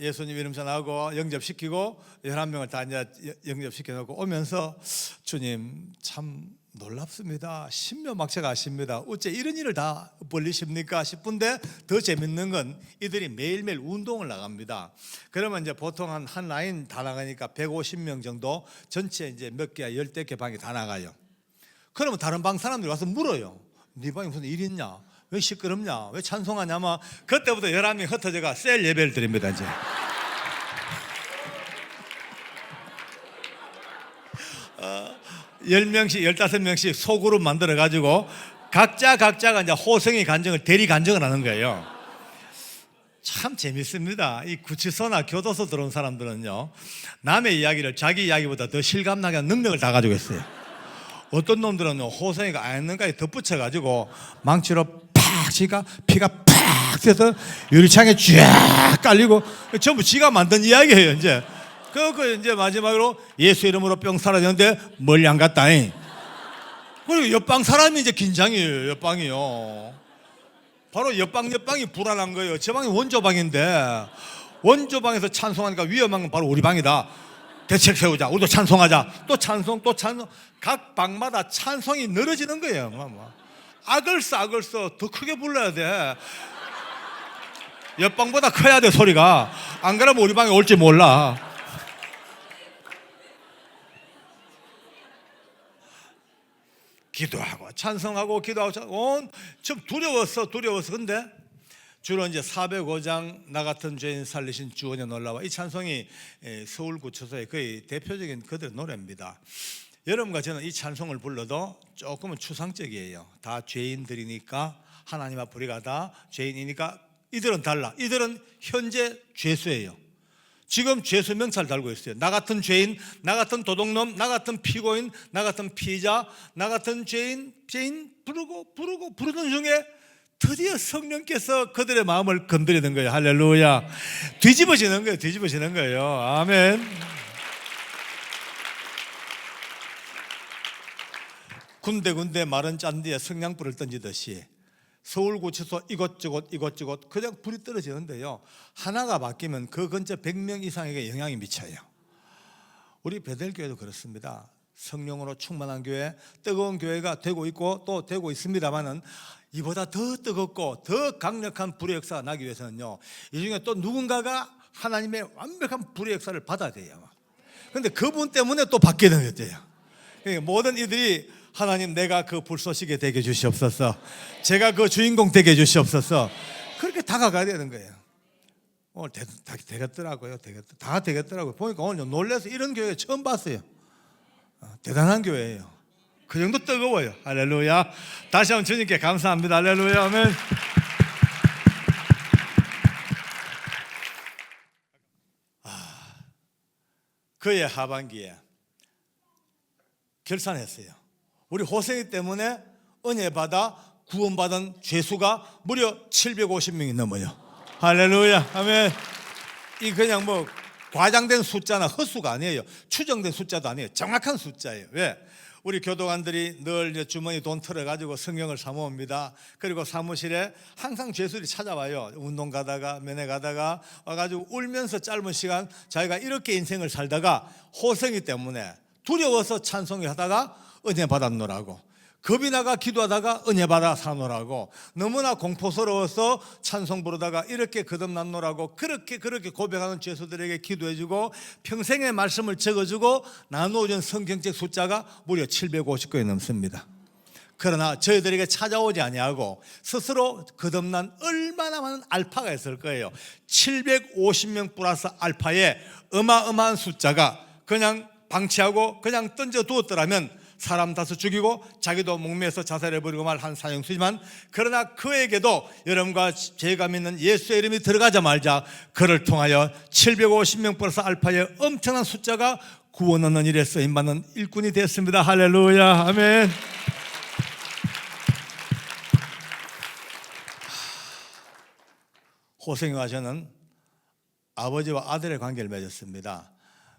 예수님 이름 전하고 영접시키고 11명을 다 이제 영접시켜 놓고 오면서 주님 참 놀랍습니다. 신묘막체가 하십니다. 어째 이런 일을 다 벌리십니까 싶은데 더 재밌는 건 이들이 매일매일 운동을 나갑니다. 그러면 이제 보통 한 라인 다 나가니까 150명 정도 전체 이제 몇 개야 10대 개 방이 다 나가요. 그러면 다른 방 사람들이 와서 물어요. 네 방에 무슨 일 있냐? 왜 시끄럽냐? 왜 찬송하냐? 막 그때부터 11명이 흩어져가 셀 예배를 드립니다. 이제 10명씩 15명씩 소그룹 만들어가지고 각자가 이제 호성의 간증을 대리 간증을 하는 거예요. 참 재밌습니다. 이 구치소나 교도소 들어온 사람들은요 남의 이야기를 자기 이야기보다 더 실감나게 하는 능력을 다 가지고 있어요. 어떤 놈들은 호성이가 안는가에 덧붙여가지고 망치로 팍 치니까 피가 팍 새서 유리창에 쫙 깔리고 전부 지가 만든 이야기예요. 이제 그 이제 마지막으로 예수 이름으로 뿅 사라졌는데 멀리 안 갔다잉. 그리고 옆방 사람이 이제 긴장이에요. 옆방이요. 바로 옆방이 불안한 거예요. 저 방이 원조방인데 원조방에서 찬송하니까 위험한 건 바로 우리 방이다. 대책 세우자. 우리도 찬송하자. 또 찬송. 각 방마다 찬송이 늘어지는 거예요. 악을 써 더 크게 불러야 돼. 옆방보다 커야 돼 소리가. 안 그러면 우리 방에 올지 몰라. 기도하고 찬송하고 기도하고 좀 두려웠어. 근데 주로 이제 405장 나 같은 죄인 살리신 주원에 놀라와 이 찬송이 서울구치소의 거의 대표적인 그들의 노래입니다. 여러분과 저는 이 찬송을 불러도 조금은 추상적이에요. 다 죄인들이니까 하나님 앞 우리가 다 죄인이니까 이들은 달라. 이들은 현재 죄수예요. 지금 죄수 명찰 달고 있어요. 나 같은 죄인, 나 같은 도둑놈, 나 같은 피고인, 나 같은 피의자, 나 같은 죄인 부르는 중에 드디어 성령께서 그들의 마음을 건드리는 거예요. 할렐루야. 뒤집어지는 거예요. 아멘. 군데군데 마른 짠디에 성냥불을 던지듯이 서울구치소 이것저것 그냥 불이 떨어지는데요, 하나가 바뀌면 그 근처 100명 이상에게 영향이 미쳐요. 우리 베델교회도 그렇습니다. 성령으로 충만한 교회, 뜨거운 교회가 되고 있고 또 되고 있습니다만은 이보다 더 뜨겁고 더 강력한 불의 역사가 나기 위해서는요, 이 중에 또 누군가가 하나님의 완벽한 불의 역사를 받아야 돼요. 그런데 그분 때문에 또 받게 되는 거예요. 모든 이들이 하나님 내가 그 불쏘시개 되게 주시옵소서, 제가 그 주인공 되게 주시옵소서, 그렇게 다가가야 되는 거예요. 오늘 되겠더라고요. 다 되겠더라고요. 보니까 오늘 놀라서 이런 교회 처음 봤어요. 대단한 교회예요. 그 정도 뜨거워요. 할렐루야. 다시 한번 주님께 감사합니다. 할렐루야. 아멘. 그의 하반기에 결산했어요. 우리 호생이 때문에 은혜 받아 구원받은 죄수가 무려 750명이 넘어요. 할렐루야. 아멘. 이 그냥 뭐 과장된 숫자나 헛수가 아니에요. 추정된 숫자도 아니에요. 정확한 숫자예요. 왜? 우리 교도관들이 늘 주머니 돈 털어가지고 성경을 사모읍니다. 그리고 사무실에 항상 죄수들이 찾아와요. 운동 가다가 면회 가다가 와가지고 울면서 짧은 시간 자기가 이렇게 인생을 살다가 호성이 때문에 두려워서 찬송을 하다가 은혜 받았노라고, 겁이 나가 기도하다가 은혜 받아 사노라고, 너무나 공포스러워서 찬송 부르다가 이렇게 거듭났노라고, 그렇게 고백하는 죄수들에게 기도해주고 평생의 말씀을 적어주고 나누어준 성경책 숫자가 무려 750건이 넘습니다. 그러나 저희들에게 찾아오지 아니하고 스스로 거듭난 얼마나 많은 알파가 있을 거예요. 750명 플러스 알파의 어마어마한 숫자가 그냥 방치하고 그냥 던져 두었더라면 사람 다섯 죽이고 자기도 목매서 자살해버리고 말 한 사형수지만, 그러나 그에게도 여러분과 제가 믿는 예수의 이름이 들어가자마자 그를 통하여 750명 플러스 알파의 엄청난 숫자가 구원 얻는 일에 쓰임받는 일꾼이 됐습니다. 할렐루야. 아멘. 호생이와 저는 아버지와 아들의 관계를 맺었습니다.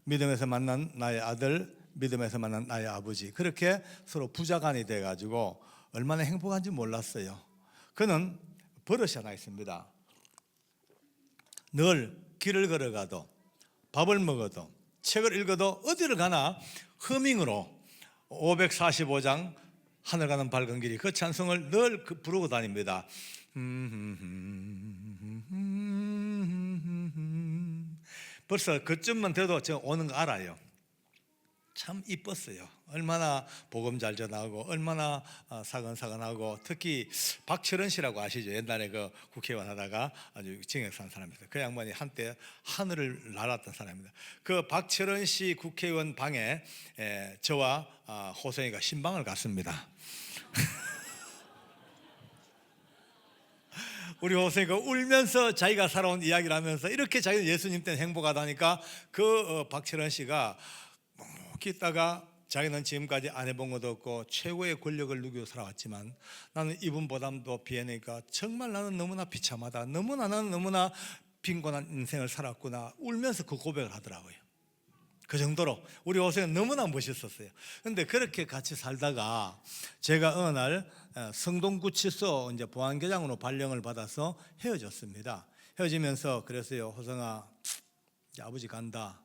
믿음에서 만난 나의 아들, 믿음에서 만난 나의 아버지, 그렇게 서로 부자간이 돼가지고 얼마나 행복한지 몰랐어요. 그는 버릇이 하나 있습니다. 늘 길을 걸어가도 밥을 먹어도 책을 읽어도 어디를 가나 허밍으로 545장 하늘 가는 밝은 길이, 그 찬송을 늘 부르고 다닙니다. 벌써 그쯤만 돼도 제가 오는 거 알아요. 참 이뻤어요. 얼마나 복음 잘 전하고 얼마나 사근사근하고, 특히 박철원 씨라고 아시죠? 옛날에 그 국회의원 하다가 아주 징역 산 사람입니다. 그 양반이 한때 하늘을 날았던 사람입니다. 그 박철원 씨 국회의원 방에 저와 호성이가 신방을 갔습니다. 우리 호성이가 울면서 자기가 살아온 이야기를 하면서 이렇게 자기는 예수님 때문에 행복하다니까 그 박철원 씨가 있다가 자기는 지금까지 안 해본 것도 없고 최고의 권력을 누리고 살아왔지만 나는 이분보다도 비해내니까 정말 나는 너무나 비참하다, 너무나 빈곤한 인생을 살았구나 울면서 그 고백을 하더라고요. 그 정도로 우리 호생은 너무나 멋있었어요. 그런데 그렇게 같이 살다가 제가 어느 날 성동구치소 이제 보안계장으로 발령을 받아서 헤어졌습니다. 헤어지면서 그랬어요. 호성아, 이제 아버지 간다.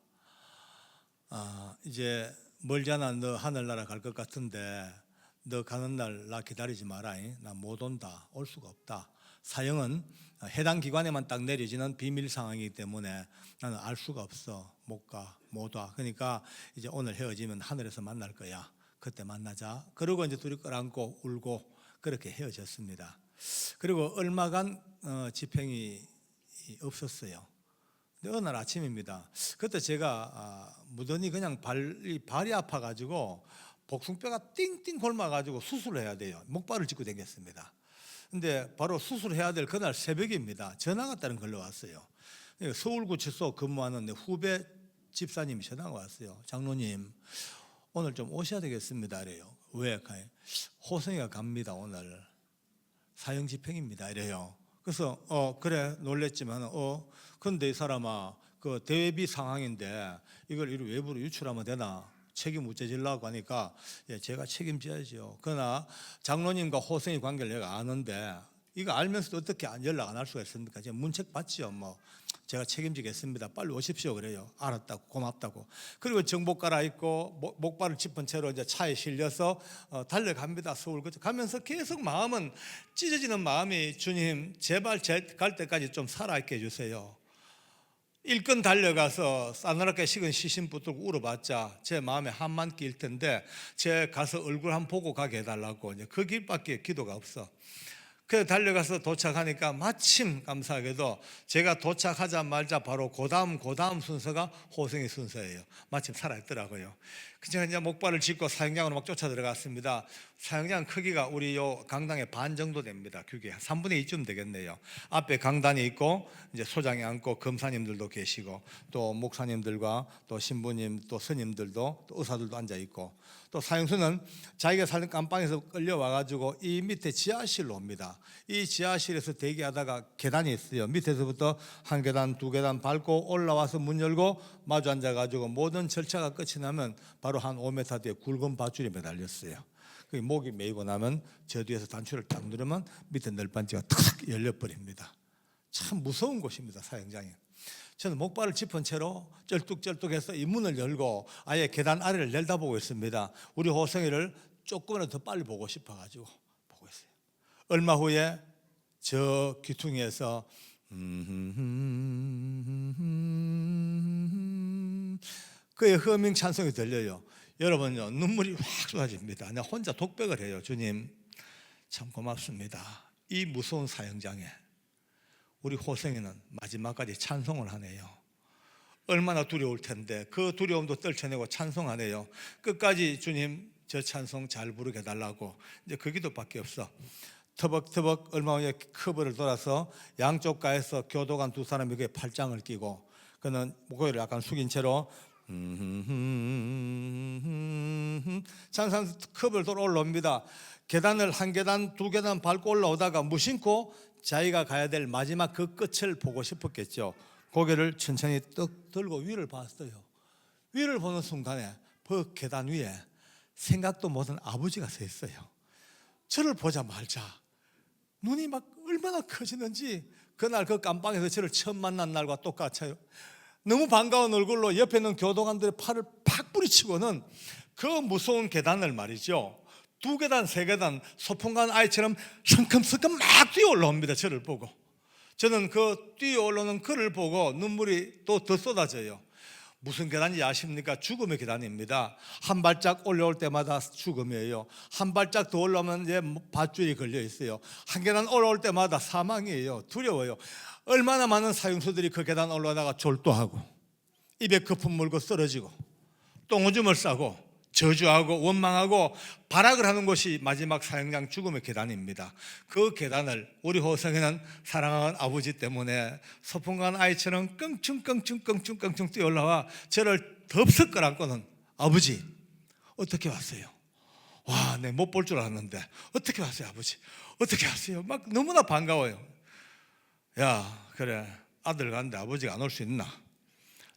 이제 멀잖아. 너 하늘나라 갈 것 같은데 너 가는 날 나 기다리지 마라. 나 못 온다. 올 수가 없다. 사형은 해당 기관에만 딱 내려지는 비밀 상황이기 때문에 나는 알 수가 없어. 못 가, 못 와. 그러니까 이제 오늘 헤어지면 하늘에서 만날 거야. 그때 만나자. 그러고 이제 둘이 끌어안고 울고 그렇게 헤어졌습니다. 그리고 얼마간 집행이 없었어요. 근데 어느 날 아침입니다. 그때 제가 무던히 그냥 발이 아파가지고 복숭뼈가 띵띵 곪아가지고 수술을 해야 돼요. 목발을 짚고 다녔습니다. 근데 바로 수술해야 될 그날 새벽입니다. 전화가 다른 걸로 왔어요. 서울구치소 근무하는 내 후배 집사님이 전화가 왔어요. 장로님, 오늘 좀 오셔야 되겠습니다. 이래요. 왜? 호성이가 갑니다. 오늘 사형 집행입니다. 이래요. 그래서 그래 놀랬지만 근데 이 사람아 그 대외비 상황인데 이걸 외부로 유출하면 되나? 책임 우째질라고 하니까 제가 책임져야죠. 그러나 장로님과 호성이 관계를 내가 아는데 이거 알면서도 어떻게 연락 안 할 수가 있습니까? 제가 문책 받지요. 제가 책임지겠습니다. 빨리 오십시오. 그래요. 알았다고, 고맙다고. 그리고 정복 갈아입고 목발을 짚은 채로 이제 차에 실려서 달려갑니다. 서울 가면서 계속 마음은 찢어지는 마음이 주님 제발 갈 때까지 좀 살아있게 해주세요. 일끈 달려가서 싸늘하게 식은 시신 붙들고 울어봤자 제 마음에 한만 끼일 텐데 제 가서 얼굴 한번 보고 가게 해달라고 이제 그 길밖에 기도가 없어. 그래서 달려가서 도착하니까 마침 감사하게도 제가 도착하자마자 바로 그 다음 순서가 호성이 순서예요. 마침 살아있더라고요. 그냥 이제 목발을 짚고 사형장으로 막 쫓아 들어갔습니다. 사형장 크기가 우리 요 강당의 반 정도 됩니다. 규게 3분의 2쯤 되겠네요. 앞에 강단이 있고 이제 소장이 앉고 검사님들도 계시고 또 목사님들과 또 신부님 또 스님들도 또 의사들도 앉아 있고 또 사형수는 자기가 사는 깜방에서 끌려와가지고 이 밑에 지하실로 옵니다. 이 지하실에서 대기하다가 계단이 있어요. 밑에서부터 한 계단 두 계단 밟고 올라와서 문 열고 마주 앉아가지고 모든 절차가 끝이 나면 바로 한 5m 뒤에 굵은 밧줄이 매달렸어요. 목이 메이고 나면 저 뒤에서 단추를 딱 누르면 밑에 널빤지가 탁 열려버립니다. 참 무서운 곳입니다. 사형장이. 저는 목발을 짚은 채로 쩔뚝쩔뚝해서 이 문을 열고 아예 계단 아래를 내다보고 있습니다. 우리 호성이를 조금이라도 더 빨리 보고 싶어가지고 보고 있어요. 얼마 후에 저 귀퉁이에서 그의 허밍 찬송이 들려요. 여러분요 눈물이 확 쏟아집니다. 내가 혼자 독백을 해요. 주님 참 고맙습니다. 이 무서운 사형장에 우리 호성이는 마지막까지 찬송을 하네요. 얼마나 두려울 텐데 그 두려움도 떨쳐내고 찬송하네요. 끝까지 주님 저 찬송 잘 부르게 해달라고 이제 그 기도밖에 없어. 터벅터벅 얼마 후에 커브를 돌아서 양쪽 가에서 교도관 두 사람이 그에 팔짱을 끼고 그는 고개를 약간 숙인 채로 찬송 커브를 돌아 올라옵니다. 계단을 한 계단 두 계단 밟고 올라오다가 무심코 자기가 가야 될 마지막 그 끝을 보고 싶었겠죠. 고개를 천천히 떡 들고 위를 봤어요. 위를 보는 순간에 그 계단 위에 생각도 못한 아버지가 서 있어요. 저를 보자마자 눈이 막 얼마나 커지는지 그날 그 깜방에서 저를 처음 만난 날과 똑같아요. 너무 반가운 얼굴로 옆에 있는 교도관들의 팔을 팍 뿌리치고는 그 무서운 계단을 말이죠. 두 계단, 세 계단 소풍간 아이처럼 성큼성큼 막 뛰어 올라옵니다. 저를 보고. 저는 그 뛰어 올라오는 그를 보고 눈물이 또 더 쏟아져요. 무슨 계단인지 아십니까? 죽음의 계단입니다. 한 발짝 올라올 때마다 죽음이에요. 한 발짝 더 올라오면 이제 밧줄이 걸려 있어요. 한 계단 올라올 때마다 사망이에요. 두려워요. 얼마나 많은 사형수들이 그 계단 올라가다가 졸도하고 입에 거품 물고 쓰러지고 똥오줌을 싸고 저주하고 원망하고 발악을 하는 곳이 마지막 사형장 죽음의 계단입니다. 그 계단을 우리 호성이는 사랑하는 아버지 때문에 소풍간 아이처럼 껑충껑충 뛰어 올라와 저를 덥석 끌어안고는 아버지 어떻게 왔어요? 와, 내 못 볼 줄 알았는데 어떻게 왔어요, 아버지? 어떻게 왔어요? 막 너무나 반가워요. 야, 그래, 아들 갔는데 아버지가 안 올 수 있나?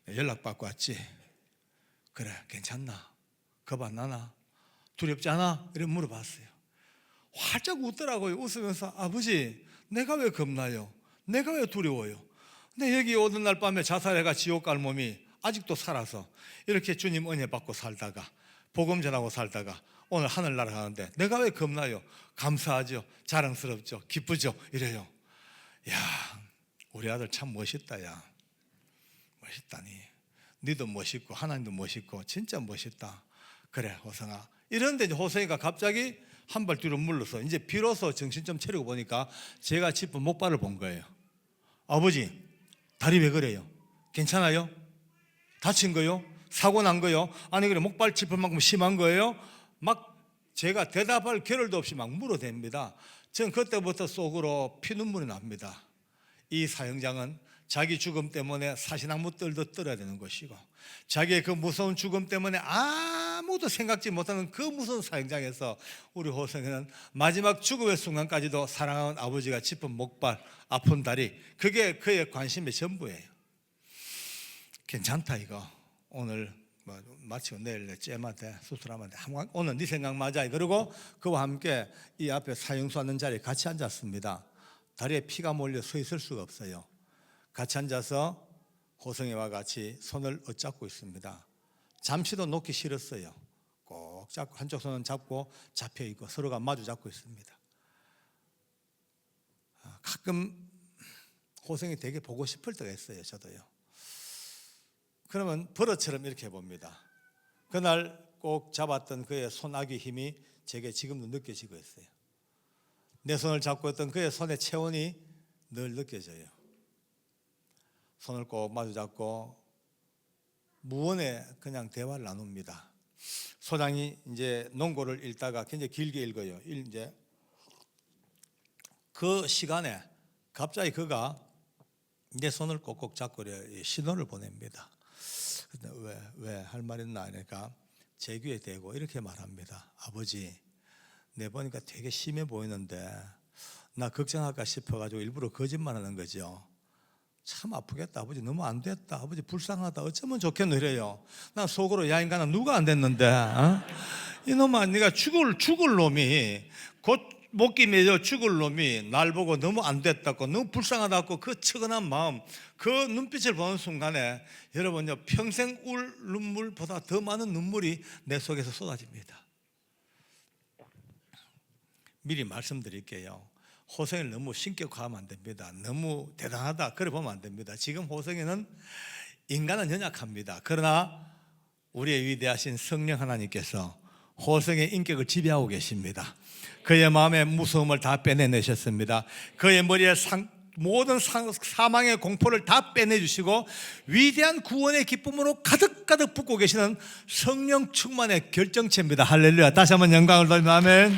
연락받고 왔지. 그래, 괜찮나? 겁 안 나나? 두렵지 않아? 이렇게 물어봤어요. 활짝 웃더라고요. 웃으면서, 아버지, 내가 왜 겁나요? 내가 왜 두려워요? 근데 여기 오는 날 밤에 자살해가 지옥 갈 몸이 아직도 살아서 이렇게 주님 은혜 받고 살다가 복음 전하고 살다가 오늘 하늘 날아가는데 내가 왜 겁나요? 감사하죠. 자랑스럽죠. 기쁘죠. 이래요. 야, 우리 아들 참 멋있다. 야, 멋있다니. 니도 멋있고 하나님도 멋있고 진짜 멋있다. 그래, 호성아. 이런데 이제 호성이가 갑자기 한 발 뒤로 물러서 이제 비로소 정신 좀 차리고 보니까 제가 짚은 목발을 본 거예요. 아버지, 다리 왜 그래요? 괜찮아요? 다친 거요? 사고 난 거요? 아니 그래, 목발 짚을 만큼 심한 거예요? 막 제가 대답할 겨를도 없이 막 물어댑니다. 전 그때부터 속으로 피눈물이 납니다. 이 사형장은 자기 죽음 때문에 사시나무 뜰도 떨어야 되는 것이고, 자기의 그 무서운 죽음 때문에 아무도 생각지 못하는 그 무서운 사형장에서 우리 호성이는 마지막 죽음의 순간까지도 사랑하는 아버지가 짚은 목발, 아픈 다리, 그게 그의 관심의 전부예요. 괜찮다 이거. 오늘 마치고 내일 째한테 수술하면 돼. 오늘 네 생각 맞아. 그러고 그와 함께 이 앞에 사형수 앉는 자리에 같이 앉았습니다. 다리에 피가 몰려 서 있을 수가 없어요. 같이 앉아서 호성이와 같이 손을 엇잡고 있습니다. 잠시도 놓기 싫었어요. 꼭 잡고, 한쪽 손은 잡고 잡혀 있고 서로가 마주 잡고 있습니다. 가끔 호성이 되게 보고 싶을 때가 있어요. 저도요. 그러면 버릇처럼 이렇게 해봅니다. 그날 꼭 잡았던 그의 손아귀 힘이 제게 지금도 느껴지고 있어요. 내 손을 잡고 있던 그의 손의 체온이 늘 느껴져요. 손을 꼭 마주 잡고 무언의 그냥 대화를 나눕니다. 소장이 이제 논고를 읽다가 굉장히 길게 읽어요. 이제 그 시간에 갑자기 그가 내 손을 꼭꼭 잡고 신호를 보냅니다. 왜 할 말 있나 하니까 제 귀에 대고 이렇게 말합니다. 아버지, 내 보니까 되게 심해 보이는데 나 걱정할까 싶어가지고 일부러 거짓말하는 거죠. 참 아프겠다. 아버지 너무 안 됐다. 아버지 불쌍하다. 어쩌면 좋겠노 이래요. 난 속으로 야 인간아 누가 안 됐는데 이놈아 네가 죽을 놈이 곧 목기 매져 죽을 놈이 날 보고 너무 안 됐다고 너무 불쌍하다고 그 측은한 마음 그 눈빛을 보는 순간에 여러분요 평생 울 눈물보다 더 많은 눈물이 내 속에서 쏟아집니다. 미리 말씀드릴게요. 호성이를 너무 신격화하면 안 됩니다. 너무 대단하다 그래 보면 안 됩니다. 지금 호성이는 인간은 연약합니다. 그러나 우리의 위대하신 성령 하나님께서 호성의 인격을 지배하고 계십니다. 그의 마음의 무서움을 다 빼내내셨습니다. 그의 머리에 모든 사망의 공포를 다 빼내주시고 위대한 구원의 기쁨으로 가득가득 붓고 계시는 성령 충만의 결정체입니다. 할렐루야. 다시 한번 영광을 돌립니다. 아멘.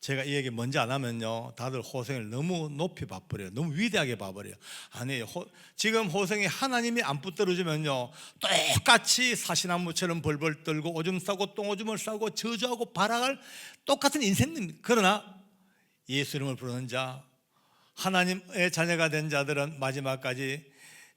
제가 이 얘기 먼저 안 하면요 다들 호성이를 너무 높이 봐버려요. 너무 위대하게 봐버려요. 아니에요. 지금 호성이 하나님이 안 붙들어주면요 똑같이 사시나무처럼 벌벌 떨고 오줌 싸고 똥오줌을 싸고 저주하고 발악할 똑같은 인생입니다. 그러나 예수 이름을 부르는 자, 하나님의 자녀가 된 자들은 마지막까지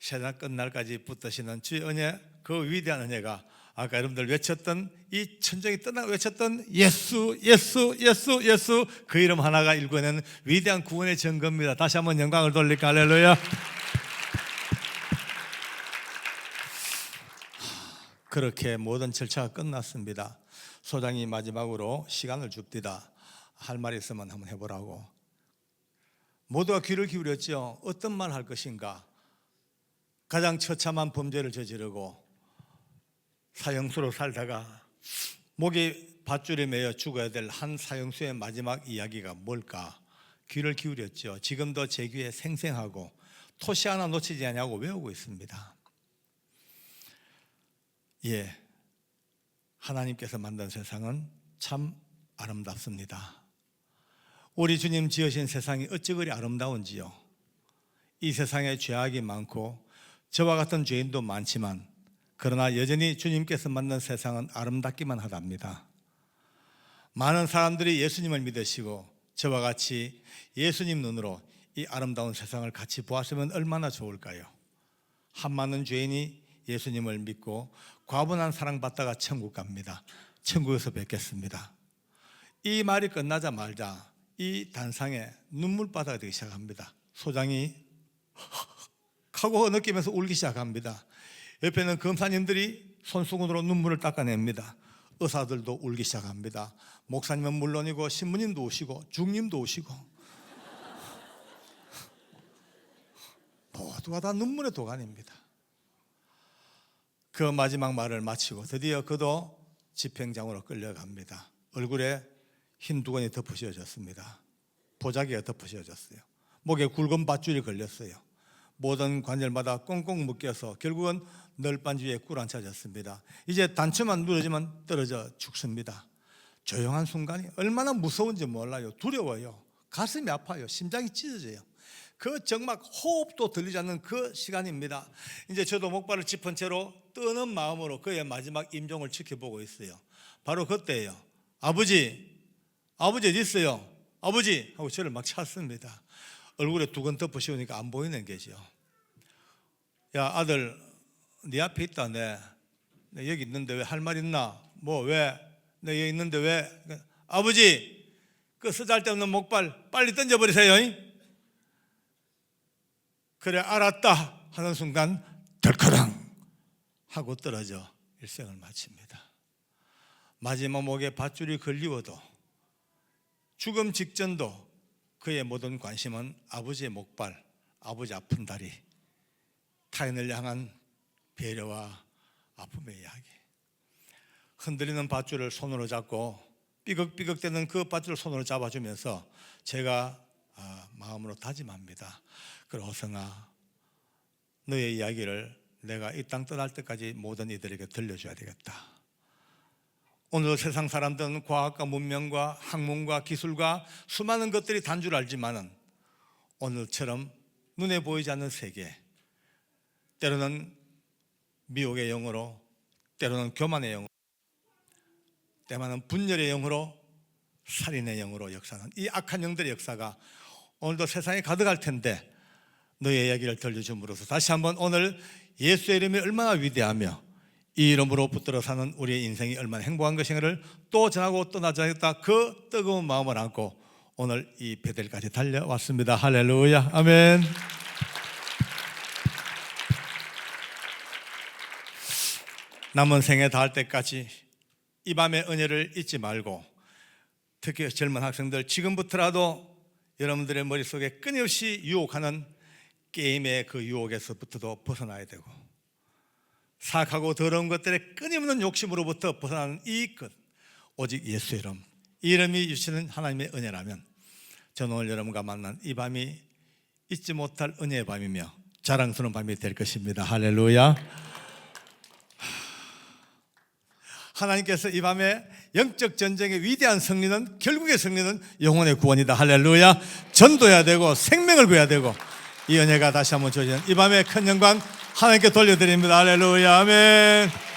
세상 끝날까지 붙드시는 주의 은혜, 그 위대한 은혜가 아까 여러분들 외쳤던 이 천정이 떠나 외쳤던 예수 예수 예수 예수 그 이름 하나가 일궈내는 위대한 구원의 증거입니다. 다시 한번 영광을 돌릴까. 할렐루야. 그렇게 모든 절차가 끝났습니다. 소장이 마지막으로 시간을 줍디다. 할 말이 있으면 한번 해보라고. 모두가 귀를 기울였죠. 어떤 말 할 것인가. 가장 처참한 범죄를 저지르고 사형수로 살다가 목에 밧줄에 매여 죽어야 될 한 사형수의 마지막 이야기가 뭘까? 귀를 기울였죠. 지금도 제 귀에 생생하고 토시 하나 놓치지 않냐고 외우고 있습니다. 예, 하나님께서 만든 세상은 참 아름답습니다. 우리 주님 지으신 세상이 어찌 그리 아름다운지요. 이 세상에 죄악이 많고 저와 같은 죄인도 많지만 그러나 여전히 주님께서 만든 세상은 아름답기만 하답니다. 많은 사람들이 예수님을 믿으시고 저와 같이 예수님 눈으로 이 아름다운 세상을 같이 보았으면 얼마나 좋을까요? 한 많은 죄인이 예수님을 믿고 과분한 사랑받다가 천국 갑니다. 천국에서 뵙겠습니다. 이 말이 끝나자마자 이 단상에 눈물바다가 되기 시작합니다. 소장이 하고 느끼면서 울기 시작합니다. 옆에는 검사님들이 손수건으로 눈물을 닦아냅니다. 의사들도 울기 시작합니다. 목사님은 물론이고 신부님도 오시고 중님도 오시고 모두가 다 눈물의 도가니입니다. 그 마지막 말을 마치고 드디어 그도 집행장으로 끌려갑니다. 얼굴에 흰 두건이 덮어 씌워졌습니다. 보자기가 덮어 씌워졌어요. 목에 굵은 밧줄이 걸렸어요. 모든 관절마다 꽁꽁 묶여서 결국은 널빤지에 꿇어앉혀졌습니다. 이제 단추만 누르지만 떨어져 죽습니다. 조용한 순간이 얼마나 무서운지 몰라요. 두려워요. 가슴이 아파요. 심장이 찢어져요. 그 정막 호흡도 들리지 않는 그 시간입니다. 이제 저도 목발을 짚은 채로 뜨는 마음으로 그의 마지막 임종을 지켜보고 있어요. 바로 그때예요. 아버지 어디 있어요? 아버지 하고 저를 막 찾습니다. 얼굴에 두건 덮어 씌우니까 안 보이는 게죠. 야 아들 네 앞에 있다. 내 여기 있는데 왜 할 말 있나? 뭐 왜? 내 여기 있는데 왜? 아버지 그 쓰잘데없는 목발 빨리 던져버리세요. 그래 알았다 하는 순간 덜커덩 하고 떨어져 일생을 마칩니다. 마지막 목에 밧줄이 걸리워도 죽음 직전도 그의 모든 관심은 아버지의 목발, 아버지 아픈 다리, 타인을 향한 배려와 아픔의 이야기. 흔들리는 밧줄을 손으로 잡고 삐걱삐걱대는 그 밧줄을 손으로 잡아주면서 제가 마음으로 다짐합니다. 그래 호성아, 너의 이야기를 내가 이 땅 떠날 때까지 모든 이들에게 들려줘야 되겠다. 오늘 세상 사람들은 과학과 문명과 학문과 기술과 수많은 것들이 단 줄 알지만은 오늘처럼 눈에 보이지 않는 세계, 때로는 미혹의 영으로, 때로는 교만의 영으로, 때로는 분열의 영으로, 살인의 영으로 역사하는 이 악한 영들의 역사가 오늘도 세상에 가득할 텐데 너의 이야기를 들려줌으로써 다시 한번 오늘 예수의 이름이 얼마나 위대하며 이 이름으로 붙들어 사는 우리의 인생이 얼마나 행복한 것인가를 또 전하고 떠나자겠다, 그 뜨거운 마음을 안고 오늘 이 베델까지 달려왔습니다. 할렐루야, 아멘. 남은 생에 닿을 때까지 이 밤의 은혜를 잊지 말고, 특히 젊은 학생들 지금부터라도 여러분들의 머릿속에 끊임없이 유혹하는 게임의 그 유혹에서부터도 벗어나야 되고, 사악하고 더러운 것들의 끊임없는 욕심으로부터 벗어나는 이 것, 오직 예수의 이름, 이 이름이 주시는 하나님의 은혜라면 저는 오늘 여러분과 만난 이 밤이 잊지 못할 은혜의 밤이며 자랑스러운 밤이 될 것입니다. 할렐루야. 하나님께서 이 밤에 영적 전쟁의 위대한 승리는, 결국의 승리는 영혼의 구원이다. 할렐루야. 전도해야 되고 생명을 구해야 되고, 이 은혜가 다시 한번 주어지는 이 밤의 큰 영광 하나님께 돌려드립니다. 할렐루야, 아멘.